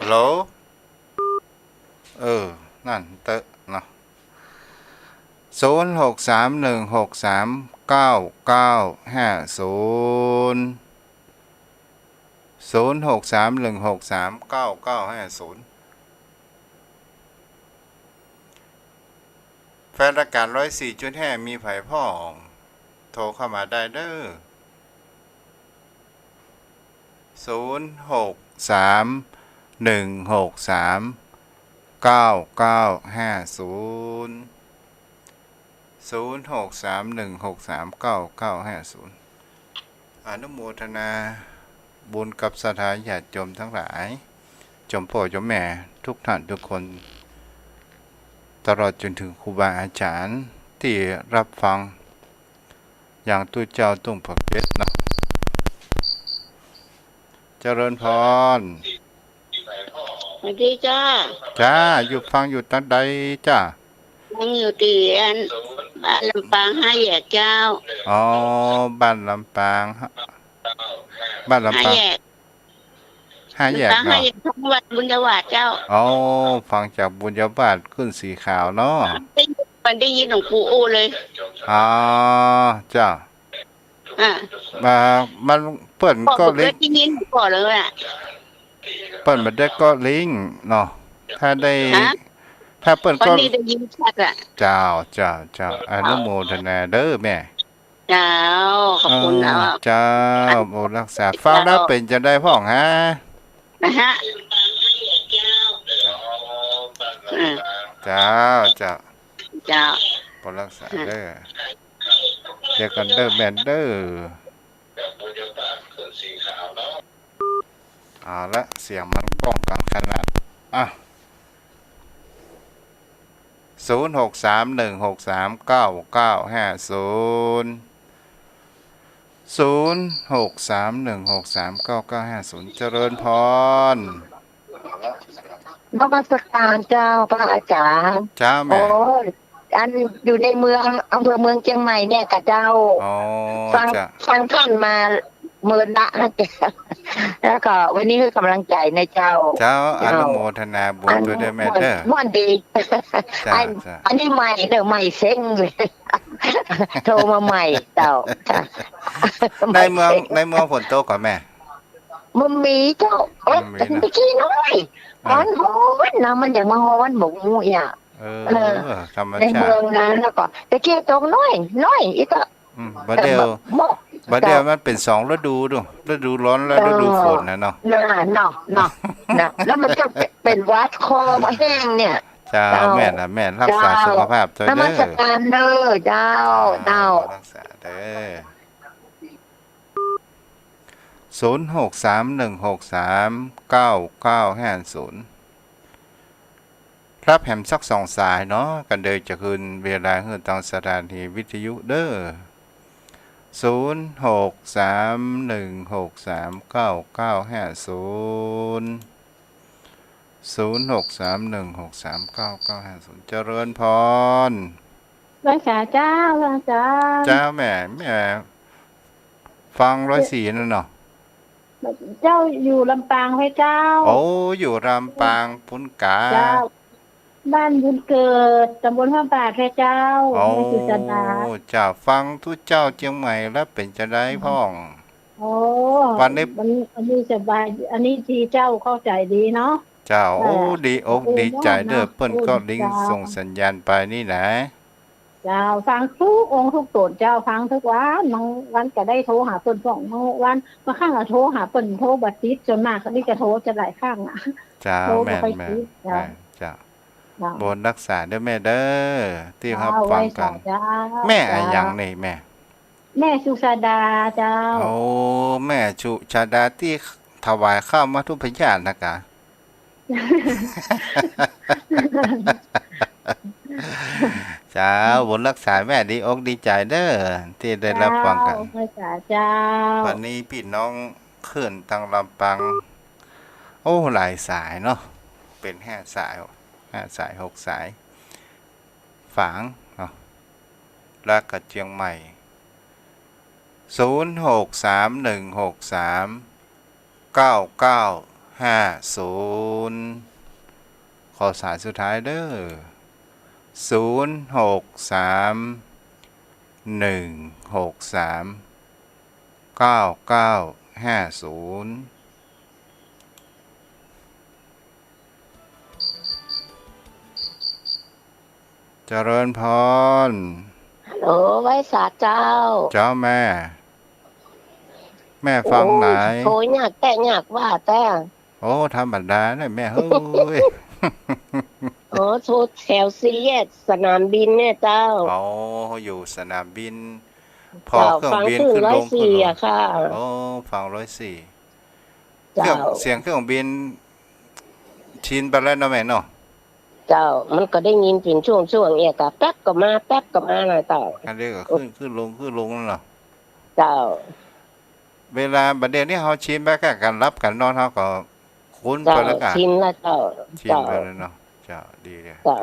ฮัลโหลนั่นเตอะเนาะ0631639950แฟนรายการ104.5มีไผพ่องโทรเข้ามาได้เด้อ อนุโมทนาบุญกับสถานญาติโยมทั้งหลายจมพ่อจมแม่ทุกท่านทุกคนตลอดจนถึงครูบาอาจารย์ที่รับฟังอย่างตู้เจ้าตุ้งผักเพชรนะเจริญพร สวัสดีจ้า จ้าอยู่ฟังอยู่ตั้งใดจ้า ยังอยู่ที่อันบ้านลำปางห้าแยกเจ้า อ๋อบ้านลำปางบ้านลำ ห้า ปาง แยก ห้าแยก ลำปางห้า เนาะ แยกทั้งวัดบุญญาวาสเจ้า อ๋อฟังจากบุญญาบาตขึ้นสีขาวเนาะ ได้ยินหลวงปู่อู้เลย อ๋อจ้า อ่า มันเปิ่น พ่อ ก็ บอก ลิ เลย ง ที่ยินก่อนเลยอ่ะ เปิ่นมาได้ก็ลิงเนาะถ้าได้ ฮะ ถ้าเปิ่น วัน ก็ นี้ได้ยินชัดอ่ะ เจ้าอนุโมทนาเด้อแม่ เจ้าขอบคุณนะ เจ้าโมรักษาฟังแล้วเป็นจะได้พ่องฮะ นะฮะอ่า เจ้า เจ้า โมรักษาเด้อเดี๋ยวกันเด้อแม่นเด้อเอาละเสียงมันก้องกังขนาดอ่ะ0631639950 เจริญพร นมัสการเจ้าพระอาจารย์ เจ้าแม่ โอ้ยอันอยู่ในเมืองอำเภอเมืองเชียงใหม่เนี่ยกับเจ้า อ๋อ ฟัง จ้ะ ฟังท่านมาเมินละนะแกแล้วก็วันนี้คือกำลังใจในเจ้า เจ้าอนุโมทนาบุญด้วยเด้อแม่เด้อ ม่วนดี จ้ะ อัน จ้ะ อันนี้ใหม่เด้อใหม่เซ็งเลย โทรมาใหม่เจ้าจ้ะ ในเมืองฝนตกก่อนแม่ มันมีเจ้าเอ๊ะ มันมีนะ ตะกี้น้อย อ่า ฮ้อนนะมันอย่างมาฮ้อนหมูอ่ะ ธรรม ใน ชา เมือ ติ งนั้นแล้วก็ตะกี้ตกน้อยอีกก็ บัดเดียว หม้อ บัดเดียวมันเป็น2ฤดูดูฤดูร้อนและฤดูฝนนะเนาะ เนาะแล้วมันจะเป็นวัดคอมาแห้งเนี่ย เจ้าแม่นะแม่รักษาสุขภาพตัว นมั เด้ ส อ การเด้อเจ้า รักษาเด้อ0631639950รับแหมสัก2 สายเนาะกันเดยจะคืนเวลาคือตอนสถานีวิทยุเด้อ0631639950 เจริญพร รักษาเจ้ารักษา เจ้าแม่ฟัง104นั่นเนาะ เจ้าอยู่ลำปางไหมเจ้า โอ้อยู่ลำปางพุนกา เจ้า บ้านบุญเกิดตำบลห้าบาทไหมเจ้า โอ้ แม่สุจันดา เจ้าฟังทุกเจ้าเชียงใหม่แล้วเป็นจะได้พ่อง โอ้ วันนี้ อันนี้สบาย อันนี้ที่เจ้าเข้าใจดีเนาะ เจ้าโอ้ แต่ ดีอกดีใจเด้อ โอ้ เปิ้นก็ลิงก์ จ้า ส่งสัญญาณไปนี่นะ เจ้าฟังทุกองค์ทุกตนเจ้าฟังทุกวันบางวันก็ได้โทรหาเปิ้น2มื้อวันบางครั้งก็โทรหาเปิ้นโทรบ่ติดจนมากก็นี่ก็โทรจะหลายครั้งอ่ะ เจ้า โอ้ แม่ บ่ค่อย แม่ คิดจ้ะ เจ้า เจ้า บนรักษาเด้อแม่เด้อที่รับฟังกัน เจ้า แม่อะหยังนี่แม่ แม่สุชาดาเจ้า โอ้แม่ชุชาดาที่ถวายข้าวมาทุกพยานนะกะ เจ้าบุญรักษาแม่ดีอกดีใจเด้อที่ได้รับฟังกัน พระเจ้า วันนี้พี่น้องขึ้นทางลำปัง โอ้หลายสายเนาะเป็น5 สาย6 สาย ฝางเนาะแล้วก็เชียงใหม่ 0631639950 ขอสายสุดท้ายเด้อ0631639950 เจริญพร ฮัลโหลไว้สาเจ้า เจ้าแม่ แม่ฟังไหน โอ้ยยากแต่ยากว่าแต่ โอ้ธรรมดาเนี่ยแม่เฮ้ย โอ้โทรแถวซีแยกสนามบินเนี่ยเจ้า อ๋ออยู่สนามบิน พอ เจ้า เครื่อง ฟัง บิน ถึง ขึ้นลงขึ้น 104 ลง อะค่ะ โอ้ฟัง104เครื่ เจ้า องเสียงเครื่องบินชินไปแล้วเนาะแม่เนาะ เจ้ามันก็ได้ยินเป็นช่วงๆเนี่ยก็แป๊บก็มาแป๊บก็มาหน่อยเจ้า อันนี้ก็ขึ้นลงนั่นเนาะ เจ้า เวลาบัดเดี๋ยวนี้เฮาชินไปกับการรับกันนอนเฮาก็คุ้น เจ้า ไปแล้วกัน ชินแล้วเจ้า ชิน เจ้า ไปแล้วเนาะเจ้าดีเลย เจ้า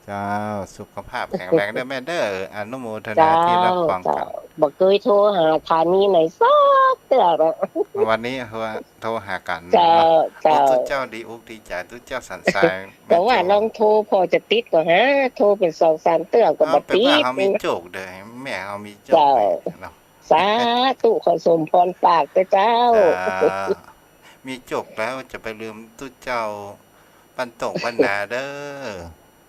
เจ้าสุขภาพแข็งแรงเด้อแม่เด้ออนุโมทนา เจ้า ที่รับฟัง เจ้า กัน บอกเคยโทรหาฐานีไหนสักเตืออะ วันนี้โทรหากัน เจ้า เนาะ เจ้า ทุกเจ้าดีอกดีใจทุกเจ้าสันสาย แต่ว่าลองโทรพอจะติดก็ฮะโทรเป็น2-3เตือก็ เอา บ่ เป็น ติ ว่า ด เฮามีโจกเด้อแม่เฮามีโจก เจ้า เนาะ สาธุขอสมพรฝากเด้อเจ้า จ้ามีโจกแล้วจะไปลืมทุกเจ้าปันตงปันนาเด้อ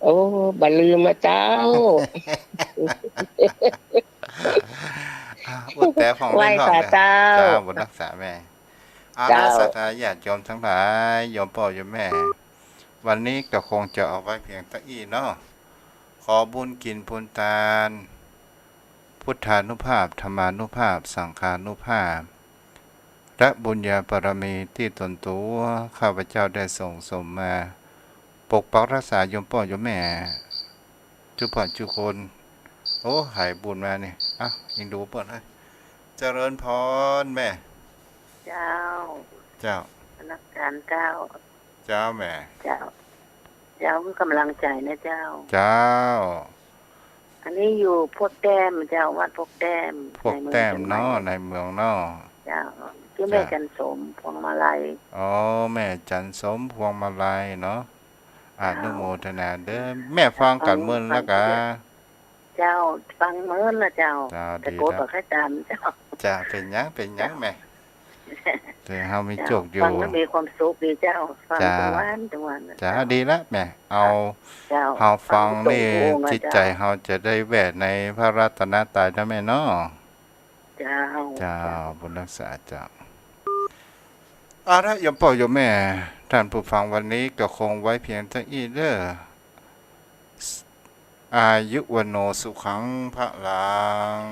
โอ้บ่ลืมนะเจ้า อุดแต่ของ ไหว้ เล่นของ ค่ะ เนี่ย เจ้า เจ้าบุญรักษาแม่อา เจ้า ณาสัตยาติโยมทั้งหลายโยมพ่อโยมแม่ วันนี้ก็คงจะเอาไว้เพียงตะอี้เนาะขอบุญกินบุญทาน พุทธานุภาพธรรมานุภาพสังฆานุภาพ และบุญญาบารมีที่ตนตัวข้าพเจ้าได้ส่งสมมา ปกปักรักษาโยมพ่อโยมแม่ทุกผ่อนทุกคน โอ้หายบุญมานี่อ่ะยิงดูเปิดให้เจริญพรแม่ เจ้า เจ้า พนักงานเจ้า เจ้าแม่ เจ้า เจ้าคือกำลังใจนะเจ้า เจ้า อันนี้อยู่พวกแต้มเจ้าวัดพวกแต้ม พวกแต้มเนาะในเมืองเนาะ เจ้าที่แม่จันสมพวงมาลัย อ๋อแม่จันสมพวงมาลัยเนาะอนุโมทนาเด้อแม่ฟังกันเมื่อแล้วกะ เจ้าฟังเมินนะเจ้า เจ้า แต่ ดี โกด แล้ว บอกให้ตามเจ้า จะเป็นหยังแม่แต่เฮามีโจกอยู่ ฟังแล้วมีความสุขดีเจ้า ฟัง จ้า จังหวาน จ้าดีแล้วแม่เอา เจ้า เฮาฟังนี่ ตรงๆนะ จิตใจเฮาจะได้แวดในพระรัตนตรัยนะแม่เนาะ เจ้า เจ้าบุญรักษาเจ้าอาละโยมพ่อโยมแม่ท่านผู้ฟังวันนี้ก็คงไว้เพียงเท่านี้เด้ออายุวันโนสุขังพระลัง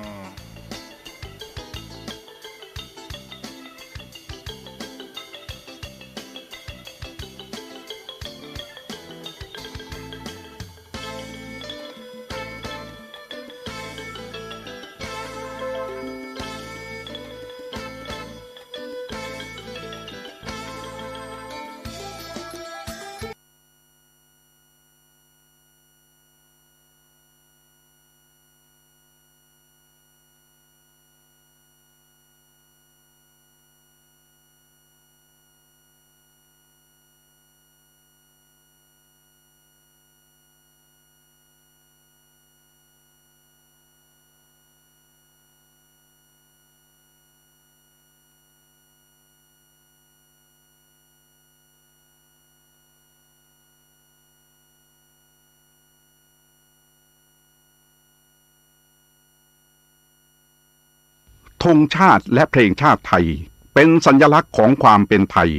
ธงชาติและเพลงชาติไทยเป็นสัญลักษณ์ของความเป็นไทย